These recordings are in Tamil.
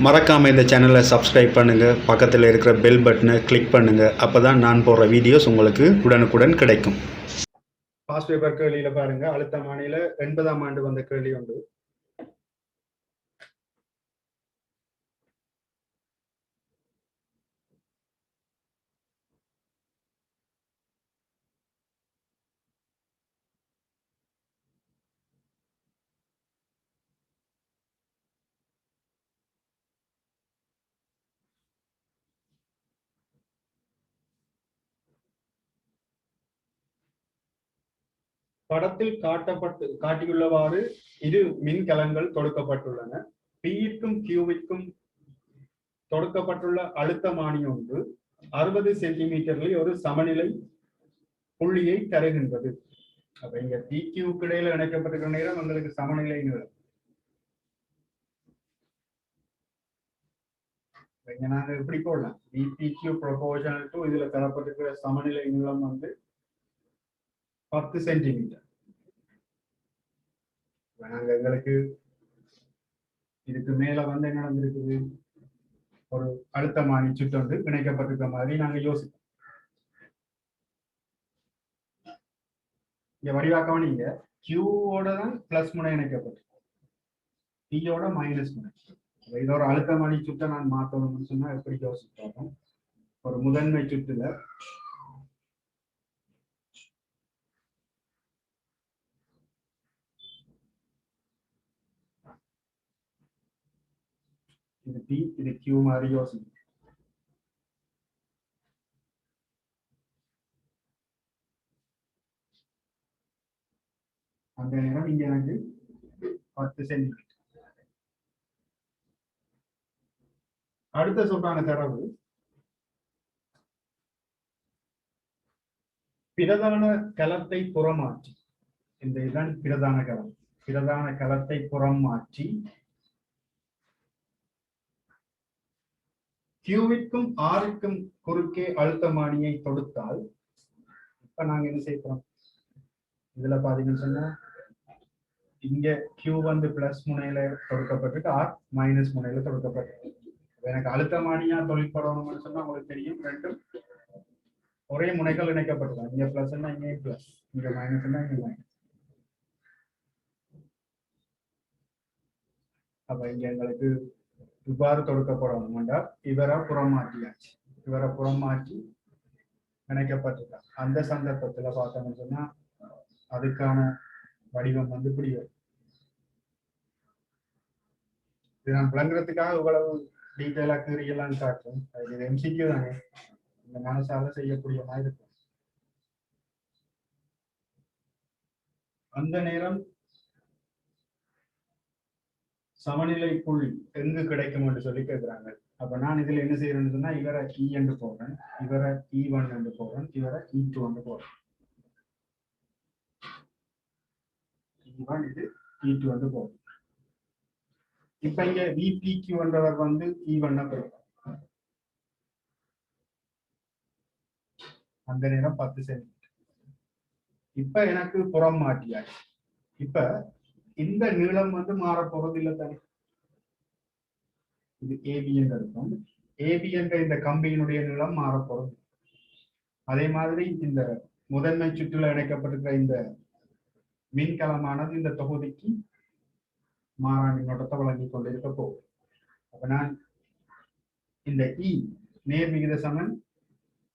மறக்காமல் இந்த சேனலை சப்ஸ்கிரைப் பண்ணுங்கள், பக்கத்தில் இருக்கிற பெல் பட்டனை கிளிக் பண்ணுங்கள். அப்போ தான் நான் போடுற வீடியோஸ் உங்களுக்கு உடனுக்குடன் கிடைக்கும். பாஸ்ட் பேப்பர் கேள்வியில் பாருங்கள், அழுத்தமானியில் 80ஆம் ஆண்டு வந்த கேள்வி உண்டு. படத்தில் காட்டியுள்ளவாறு இரு மின்கலங்கள் தொடுக்கப்பட்டுள்ளன. பிக்கும் கியூவிற்கும் தொடுக்கப்பட்டுள்ள அழுத்தமானி ஒன்று 60 சென்டிமீட்டரில் ஒரு சமநிலை புள்ளியை தருகின்றது. அப்ப இங்க பிக்யூக்கு இடையில இணைக்கப்பட்டிருக்கிற நேரம் உங்களுக்கு சமநிலை நீளம். இங்க நாங்க எப்படி போடலாம், பிபிக்யூ ப்ரொபோர்ஷனல் டு இதுல தரப்பட்டிருக்கிற சமநிலை நீளம் வந்து 10 சென்டிமீட்டர். நாங்க எங்களுக்கு இதுக்கு மேல வந்து என்ன நடந்திருக்குது, ஒரு அழுத்தமானி சுற்றொன்று இணைக்கப்பட்டிருக்க மாதிரி நாங்க யோசிப்போம். இங்க வடிவாக்கம் நீங்க கியூவோட தான் பிளஸ் முனை இணைக்கப்பட்டிருக்கும், பியோட மைனஸ் முனை. இது ஒரு அழுத்தமானி சுற்றை நான் மாற்றணும்னு சொன்னா எப்படி யோசிப்போம், ஒரு முதன்மை சுற்றுல இது பி இது கியூ மாதிரி யோசிக்கும். அந்த நேரம் இங்க எனக்கு 10 சென்டிமீட்டர். அடுத்த சொல்றாங்க தரவு, பிரதான கலத்தை புறமாற்றி, இந்த இதுதான் பிரதான கலம், பிரதான கலத்தை புறம் மாற்றி கியூவிற்கும் ஆருக்கும் குறுக்கே அழுத்தமானியை தொடுத்தால், இப்ப நாங்க என்ன செய்யறோம், இதுல பாத்தீங்கன்னு சொன்னா இங்க கியூ வந்து பிளஸ் முனையில தொடுக்கப்பட்டிருக்கு, ஆர் மைனஸ் முனையில தொடுக்கப்பட்டிருக்கு. எனக்கு அழுத்தமானியா தொழிற்படணும்னு சொன்னா உங்களுக்கு தெரியும், ரெண்டும் ஒரே முனைகள் இணைக்கப்பட்டிருக்கும். இங்க பிளஸ் இங்க பிளஸ், இங்க மைனஸ் இங்க மைனஸ். அப்ப இங்க எங்களுக்கு இவ்வாறு தொடுக்கப்படணும் என்றால் இவரை புறம் மாற்றியாச்சு, இவரை புறம் மாற்றி இணைக்கப்பட்டிருக்கா. அந்த சந்தர்ப்பத்துல பார்த்தோம்னு சொன்னா அதுக்கான வடிவம் வந்து இப்படி வரும். இது நான் விளங்குறதுக்காக இவ்வளவு டீட்டெயிலா கீறியெல்லாம் காட்டும். இது எம்சிக்யூ தானே, இந்த மனசால செய்யக்கூடிய மாதிரி இருக்கும். அந்த நேரம் சமநிலை புள்ளி எங்கு கிடைக்கும் என்று சொல்லி கேட்கிறாங்க. அப்ப நான் இதுல என்ன செய்யறேன்னு சொன்னா இவரை இ என்று போடுறேன், இவரை E1 என்று போடுறேன், இவரை E2 என்று போடுறேன். E1 இது E2 என்று போடுறேன். இப்ப இங்க விபிக்யூ என்றவர் வந்து E1 கொடுப்பார். அந்த நேரம் 10 சென்டிமீட்டர். இப்ப எனக்கு புறம் மாற்றியாச்சு. இப்ப இந்த நீளம் வந்து மாற போறது இல்லை தானே, இது ஏபி என்று இருக்கும். ஏபி என்ற இந்த கம்பியினுடைய நீளம் மாறப்போறது. அதே மாதிரி இந்த முதன்மை சுற்றுல இணைக்கப்பட்டிருக்கிற இந்த மின்கலமானது இந்த தொகுதிக்கு மாறா மின்னோட்டத்தை வழங்கி கொண்டிருக்க போகுது. அப்ப நான் இந்த இ நேர் விகித சமன்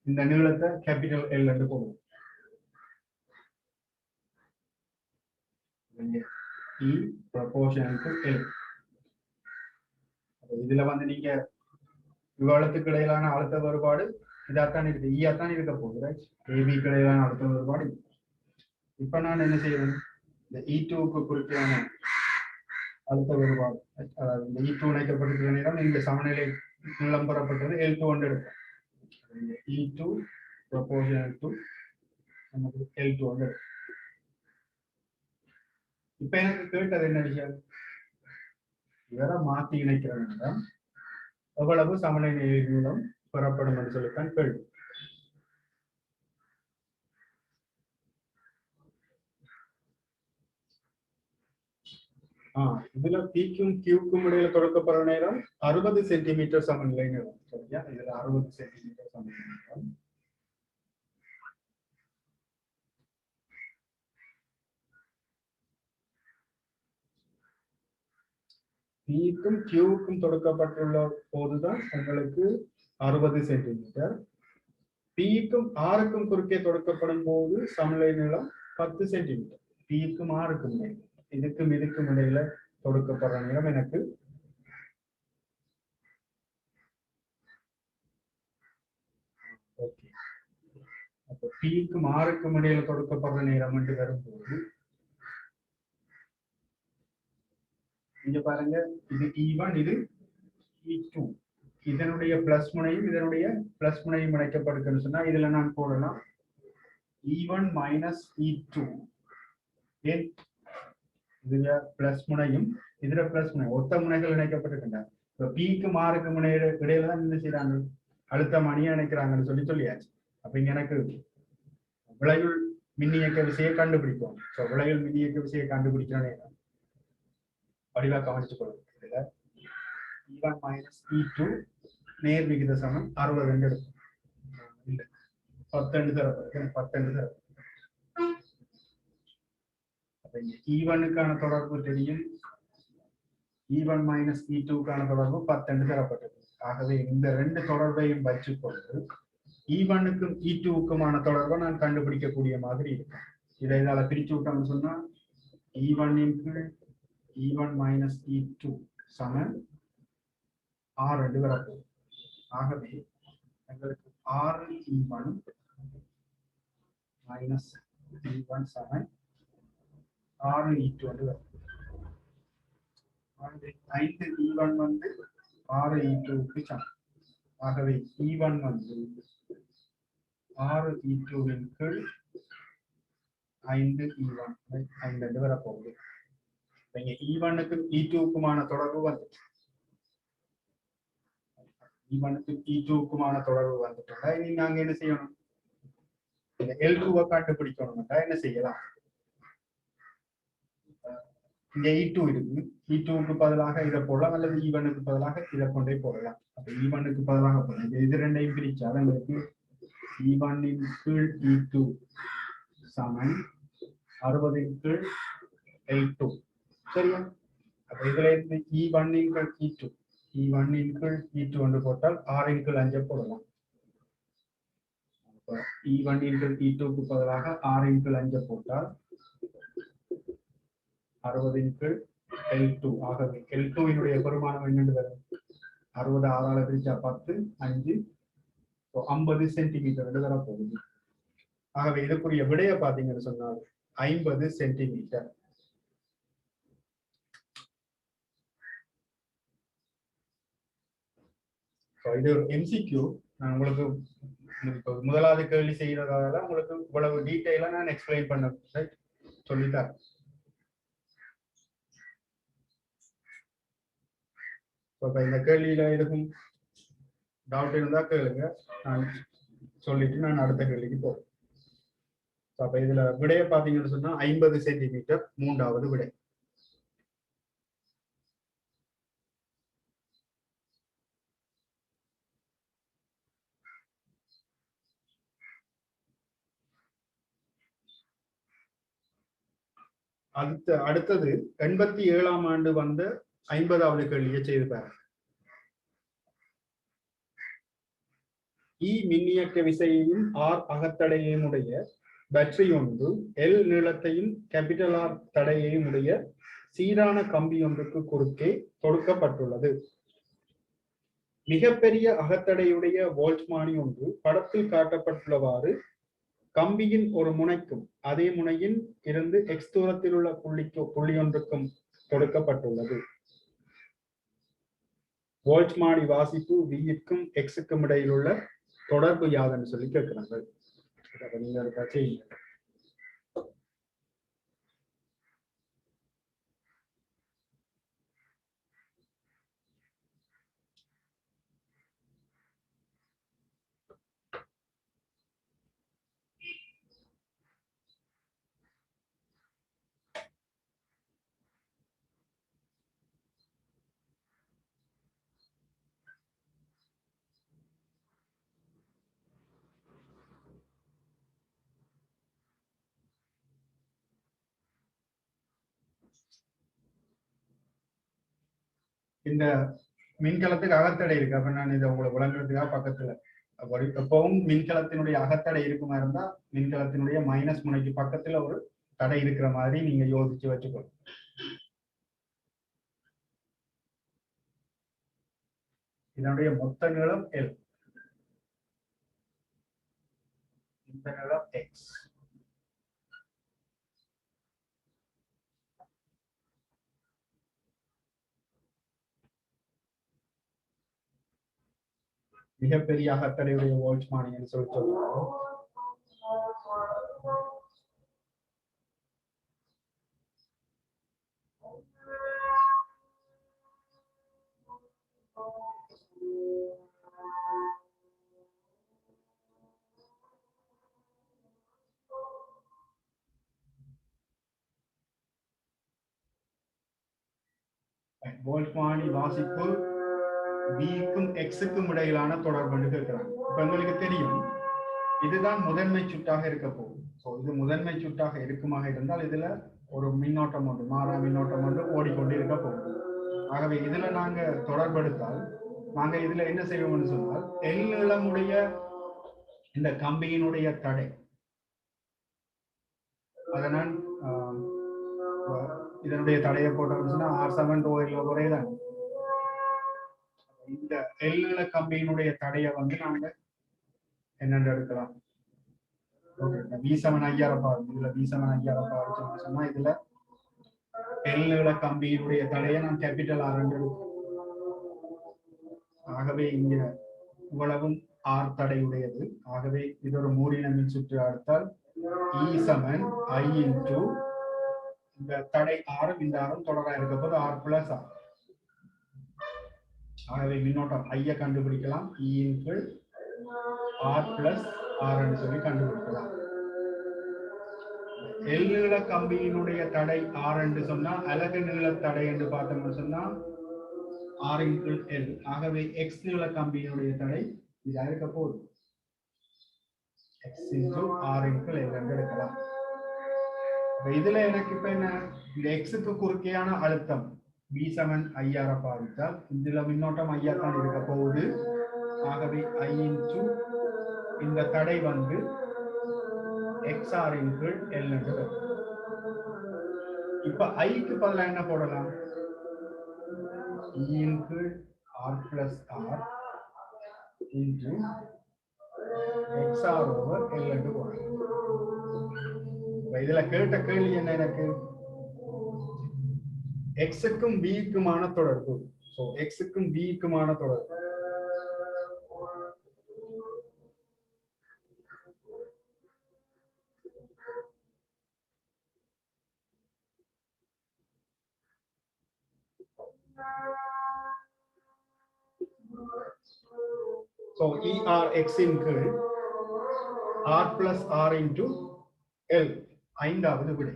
இந்த நீளத்தை கேபிட்டல் எல் என்று போடுவோம். E proportional to L. இதுல வந்து நீங்க விவாதத்துக்கு இடையிலான அழுத்த வேறுபாடு இதாத்தான் இருக்குது, ஈயாத்தான் இருக்க போகுது. ஏபிக்கு இடையிலான அழுத்த வேறுபாடு. இப்ப நான் என்ன செய்வேன், இந்த E2க்கு குறிப்பான அழுத்த வேறுபாடு, அதாவது இந்த E2 இணைக்கப்பட்டிருக்கிற நேரம் இந்த சமநிலை நீளம் பெறப்பட்டது L2 என்று எடுப்போம். E2 proportional to நமக்கு L2 என்று எடுப்போம். இப்ப எனக்கு கேட்டது என்ன விஷயம், இவரை மாற்றி இணைக்கிற நேரம் எவ்வளவு சமநிலை நீளம் பெறப்படும் என்று சொல்லித்தான் கேள்வி. இதுல பிக்கும் கியூக்கும் இடையில கொடுக்கப்படுற நேரம் 60 சென்டிமீட்டர் சமநிலை நேரம். சரியா, இதுல 60 சென்டிமீட்டர் சமநிலை நேரம். பிக்கும் கியூக்கும் கொடுக்கப்பட்டுள்ள போதுதான் உங்களுக்கு 60 சென்டிமீட்டர். பிக்கும் ஆருக்கும் குறுக்கே கொடுக்கப்படும் போது சமநிலை நீளம் 10 சென்டிமீட்டர். பிக்கும் ஆருக்கும் இடையில, இதுக்கும் இதுக்கும் இடையில கொடுக்கப்படுற நேரம் எனக்கு ஓகே. அப்ப பிக்கும் ஆருக்கும் இடையில கொடுக்கப்படுற நேரம் என்று வரும்போது இங்க பாருங்க, இது E1, இது E2. இதனுடைய பிளஸ் முனையும் இதனுடைய பிளஸ் முனையும் இணைக்கப்படுதுன்னு சொன்னா இதுல நான் போடலாம் E1 மைனஸ் E2. ஏன் இதுல பிளஸ் முனையும் இதுல பிளஸ் முனை ஒத்த முனைகள் இணைக்கப்பட்டிருக்கின்றன. இப்ப பிக்கு மாருக்கு முனை இடையில தான் என்ன செய்யறாங்க, அழுத்த மணியை இணைக்கிறாங்கன்னு சொல்லியாச்சு. அப்ப இங்க எனக்கு விளையுள் மின்னியக்க விசையை கண்டுபிடிக்கும். விளையுள் மின்னியக்க விசையை கண்டுபிடிக்கிற நேரம் வடிவா கவனிச்சு கொள்ளும். இதுல E1 மைனஸ் E2 நேர் விகித சமம் 60 என்று எடுக்கும். இல்ல 10 தரப்படும். 10 தரப்படும். E1க்கான தொடர்பு தெரியும், E1 மைனஸ் E2க்கான தொடர்பு 10 தரப்பட்டது. ஆகவே இந்த ரெண்டு தொடர்பையும் வச்சுக்கொண்டு E1க்கும் E2க்குமான தொடர்பை நான் கண்டுபிடிக்கக்கூடிய மாதிரி இருக்கும். இதை இதால பிரிச்சு விட்டோம்னு சொன்னா E1 இன் கீழ் E1 மைனஸ் E2 சமம் R என்று வரப்போகுது. ஆகவே எங்களுக்கு R(E1) மைனஸ் E1 சமம் R(E2) என்று வரும். 5 E1 வந்து R(E2)க்கு சமம். ஆகவே E1 வந்து R(E2)வின் கீழ் 5 E1 5 என்று வரப்போகுது. இங்க E1க்கும் E2க்குமான தொடர்பு வந்துச்சு. E1க்கும் E2க்குமான தொடர்பு வந்துட்டோம்னா இனி நாங்க என்ன செய்யணும், இந்த L2-வை கண்டுபிடிக்கணும்னா என்ன செய்யலாம். இங்க E2 இருக்கு, E2க்கு பதிலாக இதை போடலாம், அல்லது E1க்கு பதிலாக இதை கொண்டே போடலாம். அப்ப E1க்கு பதிலாக போடலாம். இது ரெண்டையும் பிரிச்சா எங்களுக்கு E1 இன் கீழ் E2 சமம் 60 இன் கீழ் L2. சரியா, அப்ப இதுல இருந்து E1 இன் கீழ் E2 E1 இன் கீழ் E2 என்று போட்டால் R இன் கீழ் 5 போடலாம். E1 இன் கீழ் E2க்கு பதிலாக R இன் கீழ் 5 போட்டால் 60 இன் கீழ் L2. ஆகவே L2 இனுடைய பெருமானம் என்னென்று வரும், 60 6ஆல பிரிச்சா 10 5 50 சென்டிமீட்டர் என்று வரப்போகுது. ஆகவே இதுக்குரிய விடைய பார்த்தீங்கன்னு சொன்னால் 50 சென்டிமீட்டர். இது ஒரு MCQ. நான் உங்களுக்கு முதலாவது கேள்வி செய்யறதால உங்களுக்கு இவ்வளவு டீட்டெயிலா நான் எக்ஸ்பிளைன் பண்ண சொல்லித்தரேன். இந்த கேள்வியில இருக்கும் டவுட் இருந்தா கேளுங்க, நான் சொல்லிட்டு நான் அடுத்த கேள்விக்கு போறேன். அப்ப இதுல விடைய பாத்தீங்கன்னு சொன்னா 50 சென்டிமீட்டர் மூன்றாவது விடை. அடுத்தது 87ஆம் ஆண்டு வந்த 50வது கேள்வியை செய்து பாருங்க. E மின்னியக்க விசையையும் R அகத்தடையையும் உடைய பேட்டரி ஒன்று L நீளத்தையும் கேபிட்டல் R தடையையும் உடைய சீரான கம்பி ஒன்றுக்கு குறுக்கே தொடுக்கப்பட்டுள்ளது. மிகப்பெரிய அகத்தடையுடைய வோல்ட்மானி ஒன்று படத்தில் காட்டப்பட்டுள்ளவாறு கம்பியின் ஒரு முனைக்கும் அதே முனையின் இருந்து X தூரத்தில் உள்ள புள்ளி ஒன்றுக்கும் தொடுக்கப்பட்டுள்ளது. வோல்ட்மானி வாசிப்பு V-க்கும் X-க்கும் இடையில் உள்ள தொடர்பு யாதுன்னு சொல்லி கேட்கிறாங்க. நீங்க அதை செய்யுங்க. இந்த மின்கலத்துக்கு அகத்தடை இருக்கு. அப்ப நான் இதை உங்களை விளங்குறதுக்காக பக்கத்துல எப்பவும் மின்கலத்தினுடைய அகத்தடை இருக்குமா இருந்தா மின்கலத்தினுடைய மைனஸ் முனைக்கு பக்கத்துல ஒரு தடை இருக்கிற மாதிரி நீங்க யோசிச்சு வச்சுக்கணும். இதனுடைய மொத்த நீளம் L, இந்த நீளம் X. மிகப்பெரிய அகத்தடையுடைய வோல்ட்மானின்னு சொல்லி சொல்லுவோம். வோல்ட்மானி வாசிப்பு பிக்கும் எக்ஸுக்கும் இடையிலான தொடர்பு கேட்கிறாங்க. இப்ப உங்களுக்கு தெரியும் இதுதான் முதன்மை சுட்டாக இருக்க போகும். இது முதன்மை சுட்டாக இருக்குமாக இருந்தால் இதுல ஒரு மின்னோட்டம் ஒன்று மாறா மின்னோட்டம் ஒன்று ஓடிக்கொண்டு இருக்க போகுது. ஆகவே இதுல நாங்க தொடர்பெடுத்தால் நாங்க இதுல என்ன செய்வோம்னு சொன்னால் எல் நீளமுடைய இந்த கம்பியினுடைய தடை அதனால் இதனுடைய தடையை போட்டோம்னு சொன்னா R7 ஒரேதான். இந்த எல் நீள கம்பியினுடைய தடையை வந்து நாங்க என்னென்று எடுக்கலாம். V7 IR இதுல V7 IR சொன்னா இதுல எல் நீள கம்பியினுடைய தடையை நான் கேபிட்டல் R என்று எடுக்கிறேன். ஆகவே இங்க இவ்வளவும் R தடையுடையது. ஆகவே இது ஒரு மூடின மின் சுற்று அடுத்தால் E சமன் I இன்டு இந்த தடை R இந்த ஆரும் தொடரா இருக்க போது R பிளஸ் R. ஆகவே மின்னோட்டம் ஐய கண்டுபிடிக்கலாம். E into R plus R என்று சொல்லி கண்டுபிடிக்கலாம். எல் நீள கம்பியினுடைய தடை R என்று சொன்னா அலகு நீள தடை என்று பார்த்தோம்னு சொன்னா R இன்டு L. ஆகவே X நீள கம்பியினுடைய தடை இதா இருக்க போகுது. X into R into L என்று எடுக்கலாம். இதுல எனக்கு இப்ப என்ன இந்த எக்ஸுக்கு குறுக்கையான அழுத்தம் V7 IR பாவித்தால் இதுல மின்னோட்டம் ஐயா தான் இருக்க போகுது. ஆகவே I இன்டு இந்த தடை வந்து XR இன்டு L என்று வரும். இப்ப ஐக்கு பதிலா என்ன போடலாம்? E into R plus R into XR over L என்று போடலாம். இதுல கேட்ட கேள்வி என்ன எனக்கு எக்ஸுக்கும் பிக்குமான தொடர்பு. எக்ஸுக்கும் பிக்குமான தொடர்பு ER X இன் கீழ் R plus R into L ஐந்தாவது விடை.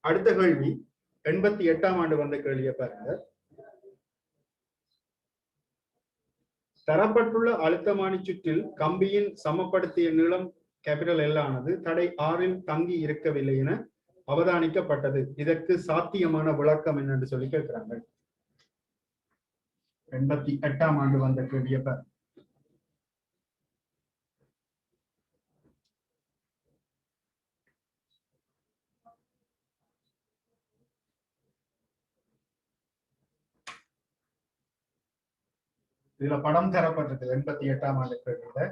அடுத்த கேள்வி 88ஆம் ஆண்டு வந்த கேள்வியை பாருங்க. தரப்பட்டுள்ள அழுத்தமானி சுற்றில் கம்பியின் சமப்படுத்திய நீளம் கேபிட்டல் L ஆனது தடை ஆறில் தங்கி இருக்கவில்லை என அவதானிக்கப்பட்டது. இதற்கு சாத்தியமான விளக்கம் என்னன்னு சொல்லி கேட்கிறாங்க. 88ஆம் ஆண்டு வந்த கேள்வியை பாருங்க. இதுல படம் தரப்பட்டிருக்கு 88ஆம் ஆண்டு கேட்டதுல.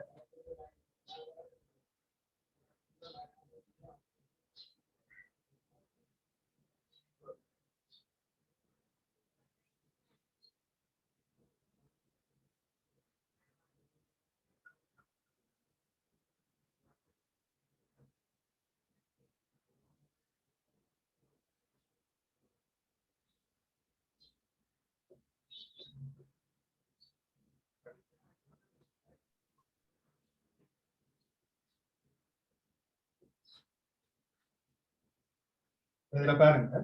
இதுல பாருங்க,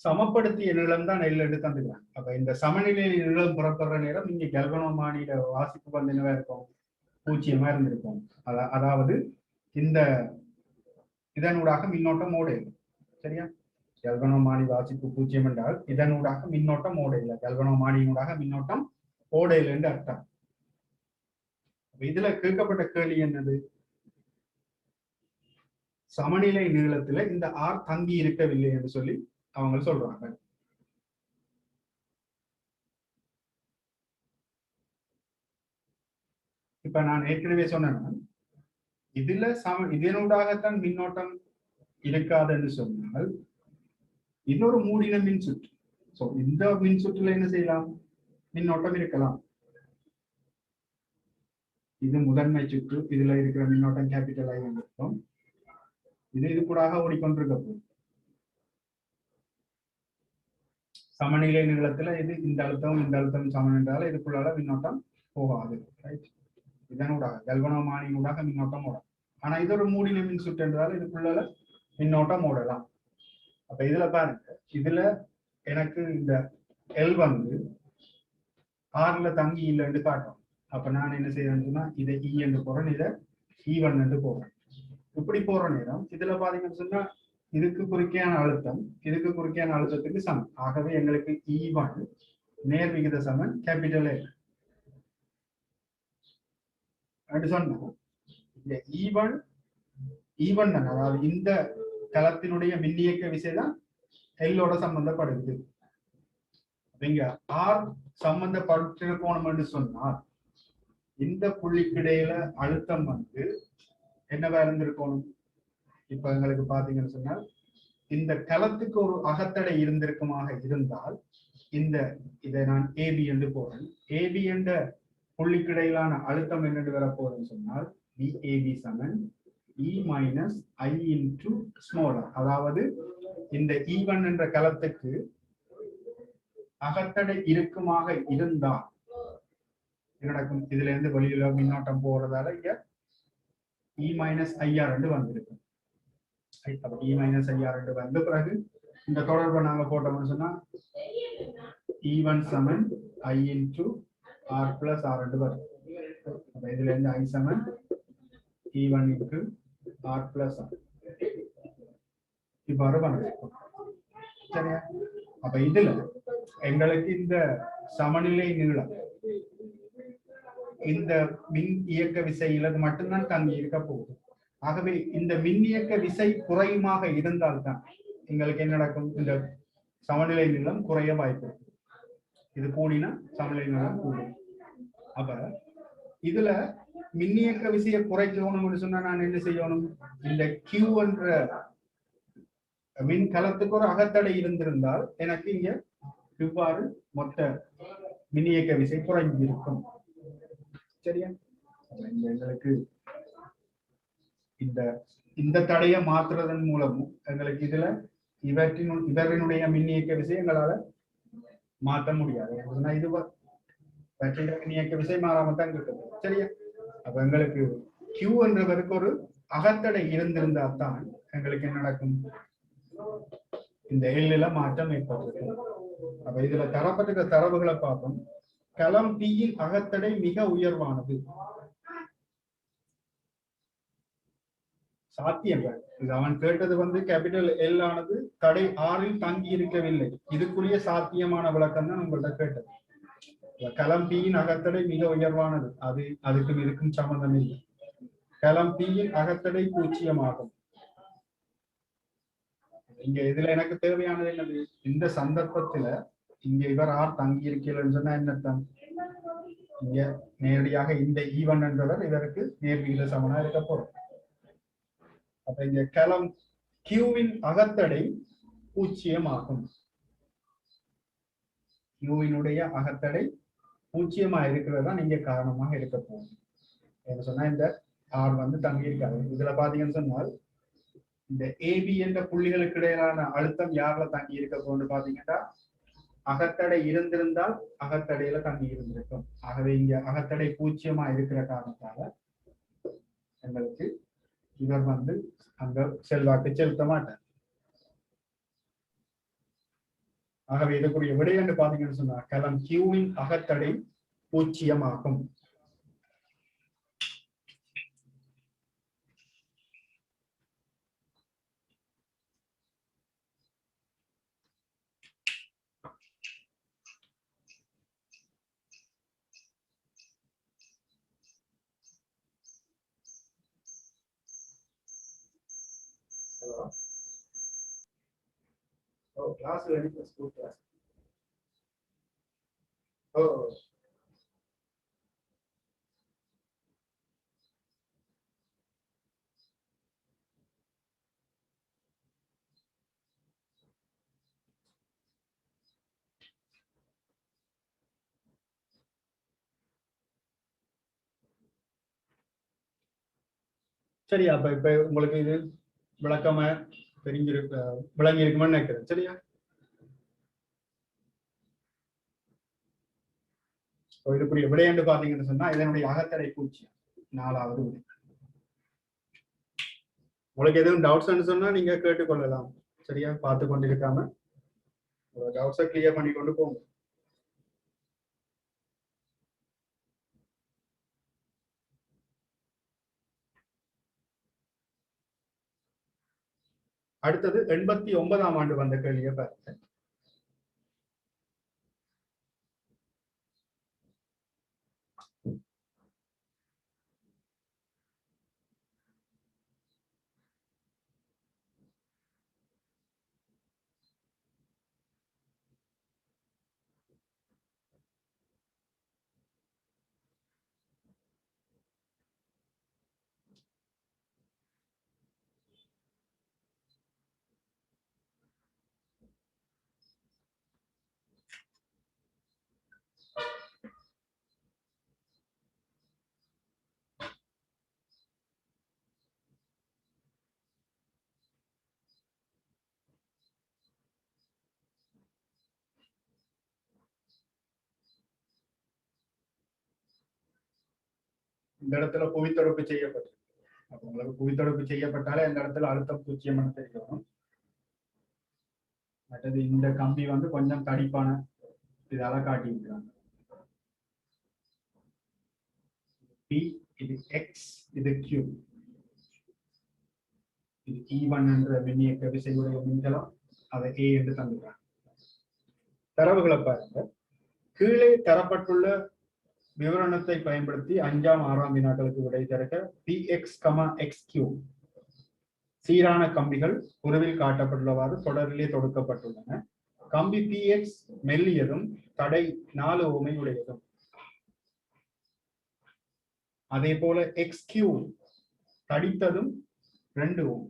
சமப்படுத்திய நிலம் தான் நெல் எடுத்து தந்துக்கிறாங்க. அப்ப இந்த சமநிலை நிலம் புறப்படுற நேரம் இங்க கல்வனோமானியில வாசிப்பு வந்து என்னவா இருக்கும், 0 இருந்திருக்கும். அதாவது இந்த இதனூடாக மின்னோட்டம் ஓட இல்லை. சரியா? கல்வனோமானி வாசிப்பு 0 என்றால் இதனூடாக மின்னோட்டம் ஓட இல்லை, கல்வனோமானியினூடாக மின்னோட்டம் ஓட இல்லை என்று அர்த்தம். இதுல கேட்கப்பட்ட கேள்வி என்னது, சமநிலை நீளத்துல இந்த ஆர் தங்கி இருக்கவில்லை என்று சொல்லி அவங்க சொல்றாங்க. இப்ப நான் ஏற்கனவே சொன்னேன்னா, இதுல இதனூடாகத்தான் மின்னோட்டம் இருக்காதுன்னு சொன்னால் இன்னொரு மூடின மின் சுற்று. சோ இந்த மின் சுற்றுல என்ன செய்யலாம், மின்னோட்டம் இருக்கலாம். இது முதன்மை சுற்று, இதுல இருக்கிற மின்னோட்டம் கேபிட்டல் ஐ இருக்கும். இது கூட ஓடிக்கொண்டிருக்க போகுது. சமநிலை நீளத்துல இது இந்த அழுத்தம் சமன் என்றால இதுக்குள்ளால மின்னோட்டம் போகாது. இதனூடாக கல்வனோமானியினூடாக மின்னோட்டம் ஓடும். ஆனா இது ஒரு மூடின மின் சுற்று என்றால இதுக்குள்ளால மின்னோட்டம் ஓடலாம். அப்ப இதுல பாருங்க, இதுல எனக்கு இந்த எல் வந்து ஆர்ல தங்கி இல்லைன்னு காட்டும். அப்ப நான் என்ன செய்யறேன்னா, இதை இ என்று போறேன், இதை E1 என்று போறேன். இப்படி போற நேரம் இதுல பாத்தீங்கன்னு சொன்னா இதுக்கு குறுக்கையான அழுத்தம் இதுக்கு குறுக்கையான அழுத்தத்துக்கு சமம். ஆகவே எங்களுக்கு E1 நேர் விகித சமன் கேபிட்டல் ஏ அப்படி சொன்னா இந்த E1 தான், அதாவது இந்த தளத்தினுடைய மின்னியக்க விசை தான் எல்லோட சம்பந்தப்படுது. இங்க ஆர் சம்பந்தப்பட்டிருக்கணும் என்று சொன்னால் இந்த புள்ளிக்கிடையில அழுத்தம் வந்து என்னவா இருந்திருக்கணும். இப்ப எங்களுக்கு பாத்தீங்கன்னு சொன்னால் இந்த களத்துக்கு ஒரு அகத்தடை இருந்திருக்குமாக இருந்தால் இதை நான் ஏபி என்று போறேன். ஏபி என்ற புள்ளிக்கிடையிலான அழுத்தம் என்னென்று வரப்போறேன்னு சொன்னால் VAB சமன் E minus I into smaller. அதாவது இந்த E1 என்ற களத்துக்கு அகத்தடை இருக்குமாக இருந்தால் நடக்கும். இதுல இருந்து வெளியில மின்னோட்டம் போறதால இங்க E மைனஸ் IR என்று வந்திருக்கும். E மைனஸ் IR என்று வந்த பிறகு இந்த தொடர்பை நாங்க போட்டோம்னு சொன்னா E1 சமன் I into R plus R என்று வரும். இதுல இருந்து I சமன் E1 into R plus R இவ்வாறு வந்திருக்கும். சரியா? அப்ப இதுல எங்களுக்கு இந்த சமநிலை நீளம் இந்த மின் இயக்க விசையில மட்டும்தான் தங்கி இருக்க போகுது. ஆகவே இந்த மின் இயக்க விசை குறையுமாக இருந்தால்தான் எங்களுக்கு என்ன நடக்கும், இந்த சமநிலை நீளம் குறைய வாய்ப்பு. இது கூடினா சமநிலை நீளம் கூடும். அப்ப இதுல மின்னியக்க விசையை குறைக்கணும்னு சொன்னா நான் என்ன செய்யணும், இந்த Q என்ற மின் கலத்துக்கு ஒரு அகத்தடை இருந்திருந்தால் எனக்கு இங்க இவ்வாறு மொத்த மின்னியக்க விசை குறைஞ்சிருக்கும். சரியா? எங்களுக்கு இந்த தடையை மாற்றுறதன் மூலமும் எங்களுக்கு இதுல இவரினுடைய மின்னியக்க விசை எங்களால மாற்ற முடியாது. இது மின்னியக்க விசை மாறாமத்தான் இருக்குது. சரியா? அப்ப எங்களுக்கு Q என்றவருக்கு ஒரு அகத்தடை இருந்திருந்தா தான் எங்களுக்கு என்ன நடக்கும், இந்த எல்ல மாற்றம் ஏற்பட்டிருக்கும். அப்ப இதுல தரப்பட்ட தரவுகளை பார்ப்போம். களம் P-யின் அகத்தடை மிக உயர்வானது. சாத்தியங்கள் இது அவன் கேட்டது வந்து கேபிட்டல் எல் ஆனது தடை ஆறில் தங்கி இருக்கவில்லை. இதுக்குரிய சாத்தியமான விளக்கம் தான் உங்கள்ட்ட கேட்டது. களம் P-யின் அகத்தடை மிக உயர்வானது, அதுக்கும் இதுக்கும் சம்பந்தம் இல்லை. களம் P-யின் அகத்தடை 0 ஆகும். இங்க இதுல எனக்கு தேவையானது என்னது, இந்த சந்தர்ப்பத்துல இங்க இவர் ஆர் தங்கி இருக்கிறன்னு சொன்னா என்ன அர்த்தம்? இங்க நேரடியாக இந்த ஈவன் என்றவர் இதற்கு நேர்விகித சமனா இருக்க போறோம். அப்ப இந்த கலம் கியூவின் அகத்தடை 0 ஆகும். கியூவினுடைய அகத்தடை 0 இருக்கிறது தான் நீங்க காரணமாக இருக்க போகும். என்ன சொன்னா இந்த ஆர் வந்து தங்கி இருக்காது. இதுல பாத்தீங்கன்னு சொன்னால் இந்த ஏபி என்ற புள்ளிகளுக்கு இடையிலான அழுத்தம் யாருல தங்கி இருக்க போகும்னு பாத்தீங்கன்னா அகத்தடை இருந்திருந்தால் அகத்தடையில தங்கி இருந்திருக்கும். ஆகவே இங்க அகத்தடை 0 இருக்கிற காரணத்தால எங்களுக்கு இவர் வந்து அங்க செல்வாக்கு செலுத்த மாட்டார். ஆகவே இதுக்குரிய விடை என்று பாத்தீங்கன்னு சொன்னா கலம் கியூவின் அகத்தடை 0 ஆகும். Oh, class ready for school class. Oh. சரியா? அப்ப இப்ப உங்களுக்கு இது விளக்கமா விளங்கி இருக்குமான்னு நினைக்கிறேன். சரியா? இதுக்குரிய விடை என்று பாத்தீங்கன்னு சொன்னா இதனுடைய அகத்தடை 0. 4வது விடை. உங்களுக்கு எதுவும் டவுட்ஸ் சொன்னா நீங்க கேட்டுக்கொள்ளலாம். சரியா? பார்த்து கொண்டிருக்காம டவுட்ஸை கிளியர் பண்ணி கொண்டு போங்க. அடுத்தது 89ஆம் ஆண்டு வந்த கேள்வியை பாருங்க. இந்த இடத்துல புவித்தொடர்பு செய்யப்பட்டிருக்கு. அப்ப உங்களுக்கு புவித்தொடர்பு செய்யப்பட்டாலே இந்த இடத்துல அழுத்தம் 0 தெரியும். மற்றது இந்த கம்பி வந்து கொஞ்சம் தடிப்பான இதால காட்டியிருக்கிறாங்க. P இது X இது Q. இது E1 என்ற மின்னியக்க விசையுடைய மின்கலம், அதை A என்று தந்துக்கிறாங்க. தரவுகளை பாருங்க. கீழே தரப்பட்டுள்ள விவரணத்தை பயன்படுத்தி 5ஆம் 6ஆம் வினாக்களுக்கு விடை தருக. Px, xq சீரான கம்பிகள் உருவில் காட்டப்பட்டுள்ளவாறு தொடரிலே தொடுக்கப்பட்டுள்ளன. கம்பி Px மெல்லியதும் தடை 4 ஓமை உடையதும். அதே போல xq தடித்ததும் 2 ஓம்.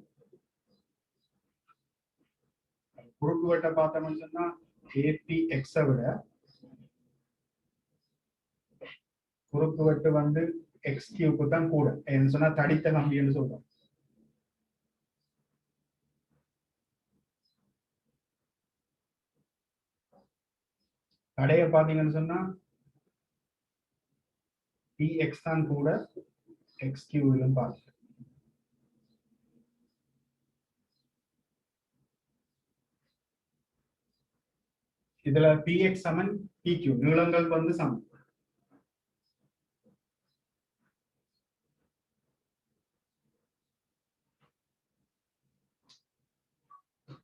குறுக்குவெட்டை பார்த்தோம்னு சொன்னா APX விட குறுக்குவெட்டு வந்து XQ தான் கூட. என்ன சொன்னா தடித்த கம்பி என்று சொல்றோம். தடைய பாத்தீங்கன்னு சொன்னா PX தான் கூட, XQ பார்த்து. இதுல PX சமன் PQ, நீளங்கள் வந்து சமம்.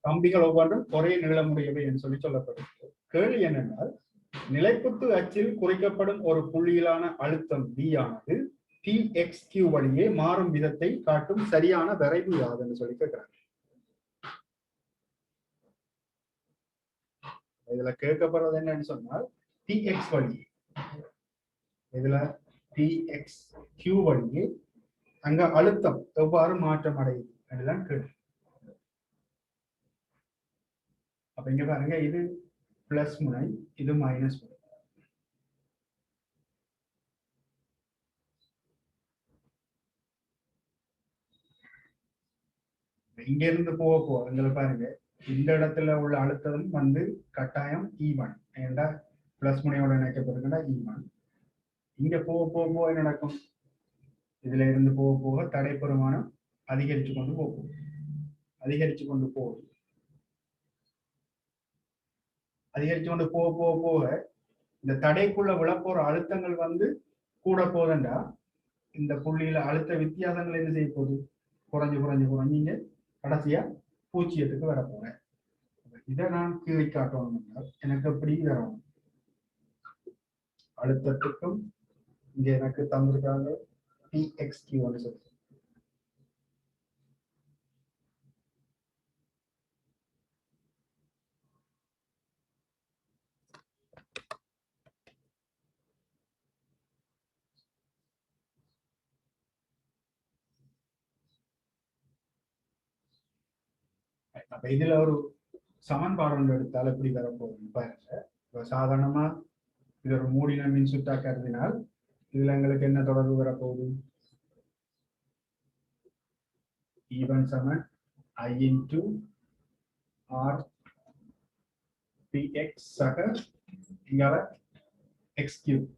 கம்பிகள் ஒவ்வொன்றும் ஒரே நீளமுடையவை என்று சொல்லப்படுகிறது. கேள்வி என்னென்றால் நிலைப்புத்து அச்சில் குறிக்கப்படும் ஒரு புள்ளியிலான அழுத்தம் V ஆனது PXQ வழியே மாறும் விதத்தை காட்டும் சரியான வரைவு யாதுன்னு சொல்லி கேட்கிறாங்க. இதுல கேட்கப்படுறது என்னன்னு சொன்னால் tx வழி, இதுல tx q வழி அங்க அழுத்தம் எவ்வாறு மாற்றம் அடையுது அதுதான் கேள்வி. அப்ப இங்க பாருங்க, இது பிளஸ் முனை, இது மைனஸ் முனை. இங்க இருந்து போக எங்களை பாருங்க, இந்த இடத்துல உள்ள அழுத்தம் வந்து கட்டாயம் E1, ஏண்டா பிளஸ் முனையோட இணைக்கப்படுதுன்னா E1. இங்க போக என்ன நடக்கும், இதுல இருந்து போக தடை பெருமானம் அதிகரிச்சு கொண்டு போகும், அதிகரிச்சு கொண்டு போகும், அதிகரிச்சு கொண்டு போக இந்த தடைக்குள்ள விழப்போற அழுத்தங்கள் வந்து கூட போதண்டா இந்த புள்ளியில அழுத்த வித்தியாசங்கள் என்ன செய்ய போகுது, குறைஞ்சு கடைசியா பூஜ்ஜியத்துக்கு வர போறேன். இதை நான் கீழே காட்டணும் என்றால் எனக்கு எப்படி வரணும், அழுத்தத்துக்கும் இங்க எனக்கு தந்திருக்காங்க txq வந்து சொல்லி. அப்ப இதுல ஒரு சமன்பாடு ஒன்று எடுத்தால் எப்படி வரப்போகுதுன்னு பாருங்க. இப்ப சாதாரணமா இது ஒரு மூடின மின் சுற்றா கருதினால் இதுல எங்களுக்கு என்ன தொடர்பு வரப்போகுது, E1 சமன் I into R px சக இங்கால x cube.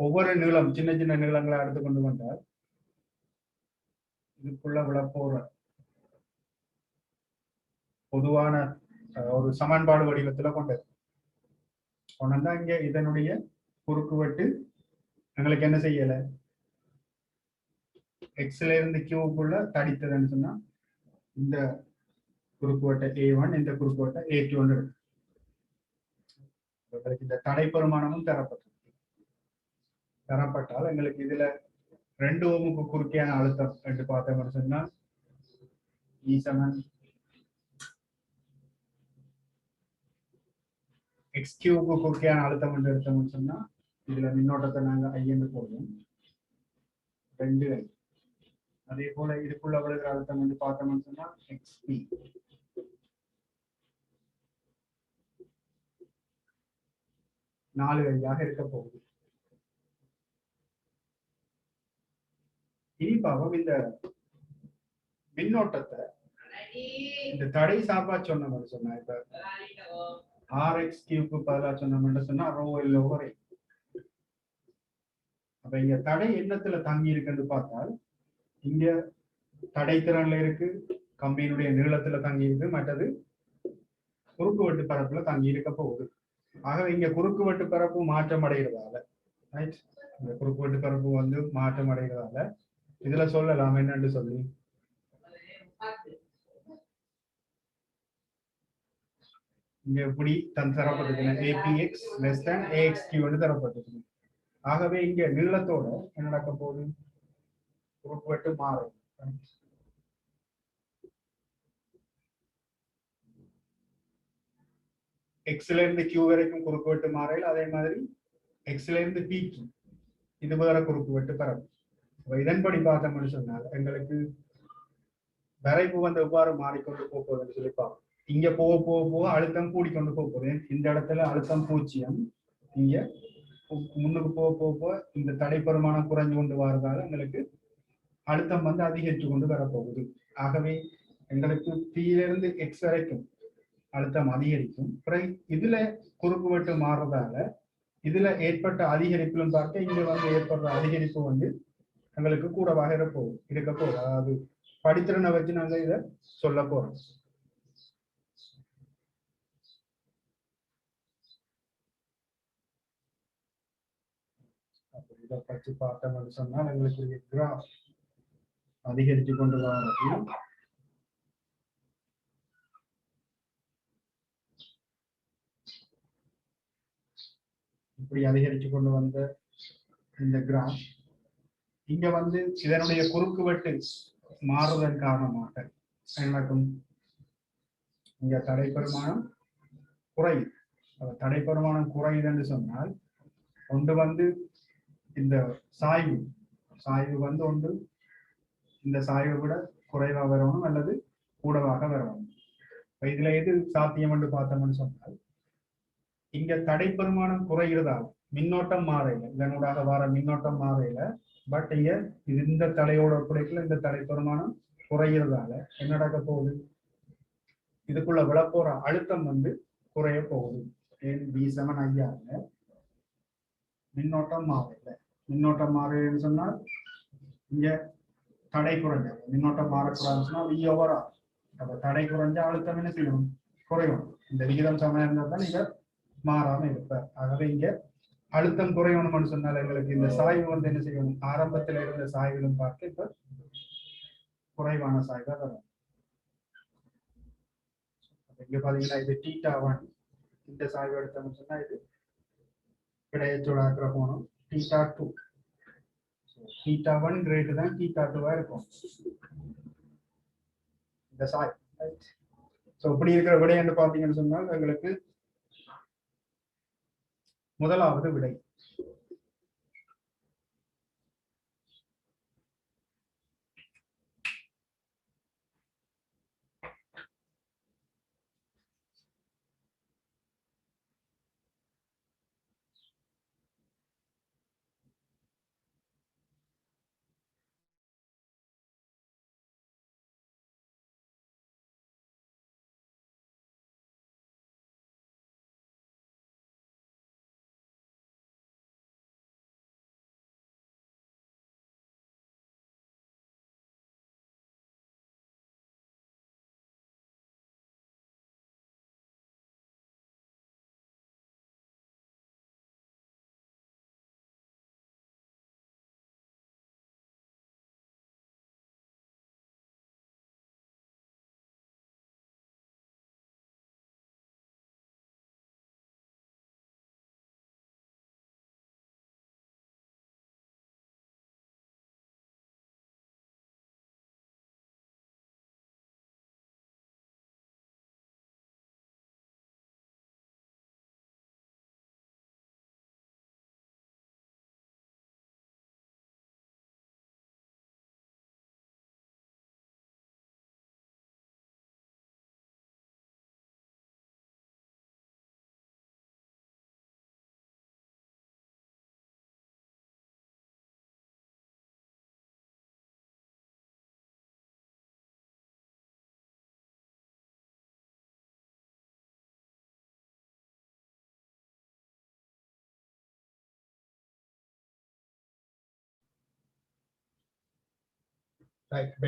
ஒவ்வொரு நீளம் சின்ன சின்ன நீளங்களை எடுத்துக்கொண்டு வந்தால் இதுக்குள்ள விழப்போற பொதுவான ஒரு சமன்பாடு வடிவத்துல கொண்டது கொண்டா இங்க இதனுடைய குறுக்குவெட்டு எங்களுக்கு என்ன செய்யல, எக்ஸ்ல இருந்து கியூக்குள்ள தடித்ததுன்னு சொன்னா இந்த குறுக்குவெட்டை A1, இந்த குறுக்குவெட்டை A2 இருக்கு. இந்த தடை பெருமானமும் தரப்பட்டால் எங்களுக்கு இதுல 2 ஓமுக்கு குறுக்கையான அழுத்தம் என்று பார்த்தோம்னு சொன்னா E சமன் x கியூக்கு குறுக்கையான அழுத்தம் என்று எடுத்தோம்னு சொன்னா இதுல மின்னோட்டத்தை நாங்க I என்று போடுவோம் 2I. அதே போல இதுக்குள்ள விழுகிற அழுத்தம் என்று பார்த்தோம்னு சொன்னா xp. நாலு வழியாக இருக்க போகுது. இனி பாவம் இந்த மின்னோட்டத்தை இந்த தடை சார்பா சொன்னோம்னு சொன்னா இப்ப RX கியூக்கு பதிலா சொன்னோம்னு சொன்னா ரோ இல்ல ஒரே. அப்ப இங்க தடை எண்ணத்துல தங்கி இருக்குன்னு பார்த்தால் இங்க தடை திறன்ல இருக்கு, கம்பியினுடைய நீளத்துல தங்கி இருக்கு, மற்றது குறுக்குவெட்டு பரப்புல தங்கி இருக்க போகுது. ஆகவே இங்க குறுக்குவெட்டு பரப்பு மாற்றம் அடைகிறதால, ரைட், இந்த குறுக்குவெட்டு பரப்பு வந்து மாற்றம் அடைகிறதால இதுல சொல்லலாம் என்னன்னு சொல்லி, இங்க எப்படி தரப்பட்டிருக்கு APX லெஸ் தேன் AXQ வந்து தரப்பட்டிருக்கு. ஆகவே இங்க நீளத்தோட என்ன நடக்க போகுது, குறுக்குவெட்டு மாறும். எக்ஸ்ல இருந்து கியூ வரைக்கும் குறுக்குவெட்டு மாறையில் அதே மாதிரி எக்ஸ்ல இருந்து பிக்கு இது வேற குறுக்குவெட்டு பரப்பு. இதன்படி பார்த்தோம்னு சொன்னால் எங்களுக்கு வரைப்பு வந்து எவ்வாறு மாறிக்கொண்டு போகுதுன்னு சொல்லி பார்ப்போம். இங்க போக அழுத்தம் கூடிக்கொண்டு போகுது. இந்த இடத்துல அழுத்தம் 0, இங்க முன்னுக்கு போக இந்த தடை பெருமானம் குறைஞ்சு கொண்டு வரதால எங்களுக்கு அழுத்தம் வந்து அதிகரித்து கொண்டு வரப்போகுது. ஆகவே எங்களுக்கு P-லிருந்து X வரைக்கும் அழுத்தம் அதிகரிக்கும். இதுல குறுக்குவெட்டு மாறுறதால இதுல ஏற்பட்ட அதிகரிப்பிலும் பார்க்க இங்க வந்து ஏற்படுற அதிகரிப்பு வந்து எங்களுக்கு கூடவாக இருக்க போகுது. அதாவது படித்திறனை வச்சு நாங்க இத சொல்ல போறோம். இதை பற்றி பார்த்தோம்னு சொன்னால் எங்களுக்கு கிராஃப் அதிகரித்து கொண்டு வர இப்படி அதிகரித்து கொண்டு வந்த இந்த கிராஃப் இங்க வந்து இதனுடைய குறுக்குவெட்டு மாறுவதன் காரணமாக என்ன இங்க தடைப்பெருமானம் குறையுது. தடைப்பெருமானம் குறையுது என்று சொன்னால் ஒன்று வந்து இந்த சாய்வு ஒன்று இந்த சாய்வை விட குறைவாக வரணும் அல்லது கூடவாக வரணும். இதுல எது சாத்தியம் என்று பார்த்தோம்னு சொன்னால் இங்க தடைப்பெருமானம் குறைகிறதால மின்னோட்டம் மாறையில இதனூடாக வர மின்னோட்டம் மாறையில பட் இங்க இந்த தடையோட குறைக்கல இந்த தடைப்பெருமானம் குறைகிறதால என்ன நடக்க போகுது, இதுக்குள்ள விழப்போற அழுத்தம் வந்து குறைய போகுது. B7 ஐயால மின்னோட்டம் மின்னோட்டம் மாறுன்னு சொன்னால் இங்க தடை குறைஞ்ச மின்னோட்டம் மாறக்கூடாதுன்னு சொன்னா V over R. அப்ப தடை குறைஞ்ச அழுத்தம் என்ன செய்யணும், குறையும். இந்த விகிதம் சமயம் இருந்தால் தான் இங்க மாறாம இருப்பார். ஆகவே இங்க அழுத்தம் குறையணும்னு சொன்னால் எங்களுக்கு இந்த சாய்வு வந்து என்ன செய்யணும், ஆரம்பத்தில் இருந்த சாய்விலும் பார்க்க இப்ப குறைவான சாய்வா வரும். இங்க பாத்தீங்கன்னா இது θ1 இந்த சாய்வு எடுத்தோம்னு சொன்னா இது கிடையச்சோட ஆக்கிற போனோம் θ2. θ1 greater than θ2 இருக்கும் இந்த சாய்வு. சோ இப்படி இருக்கிற விடை என்று பாத்தீங்கன்னு சொன்னால் எங்களுக்கு முதலாவது விடை.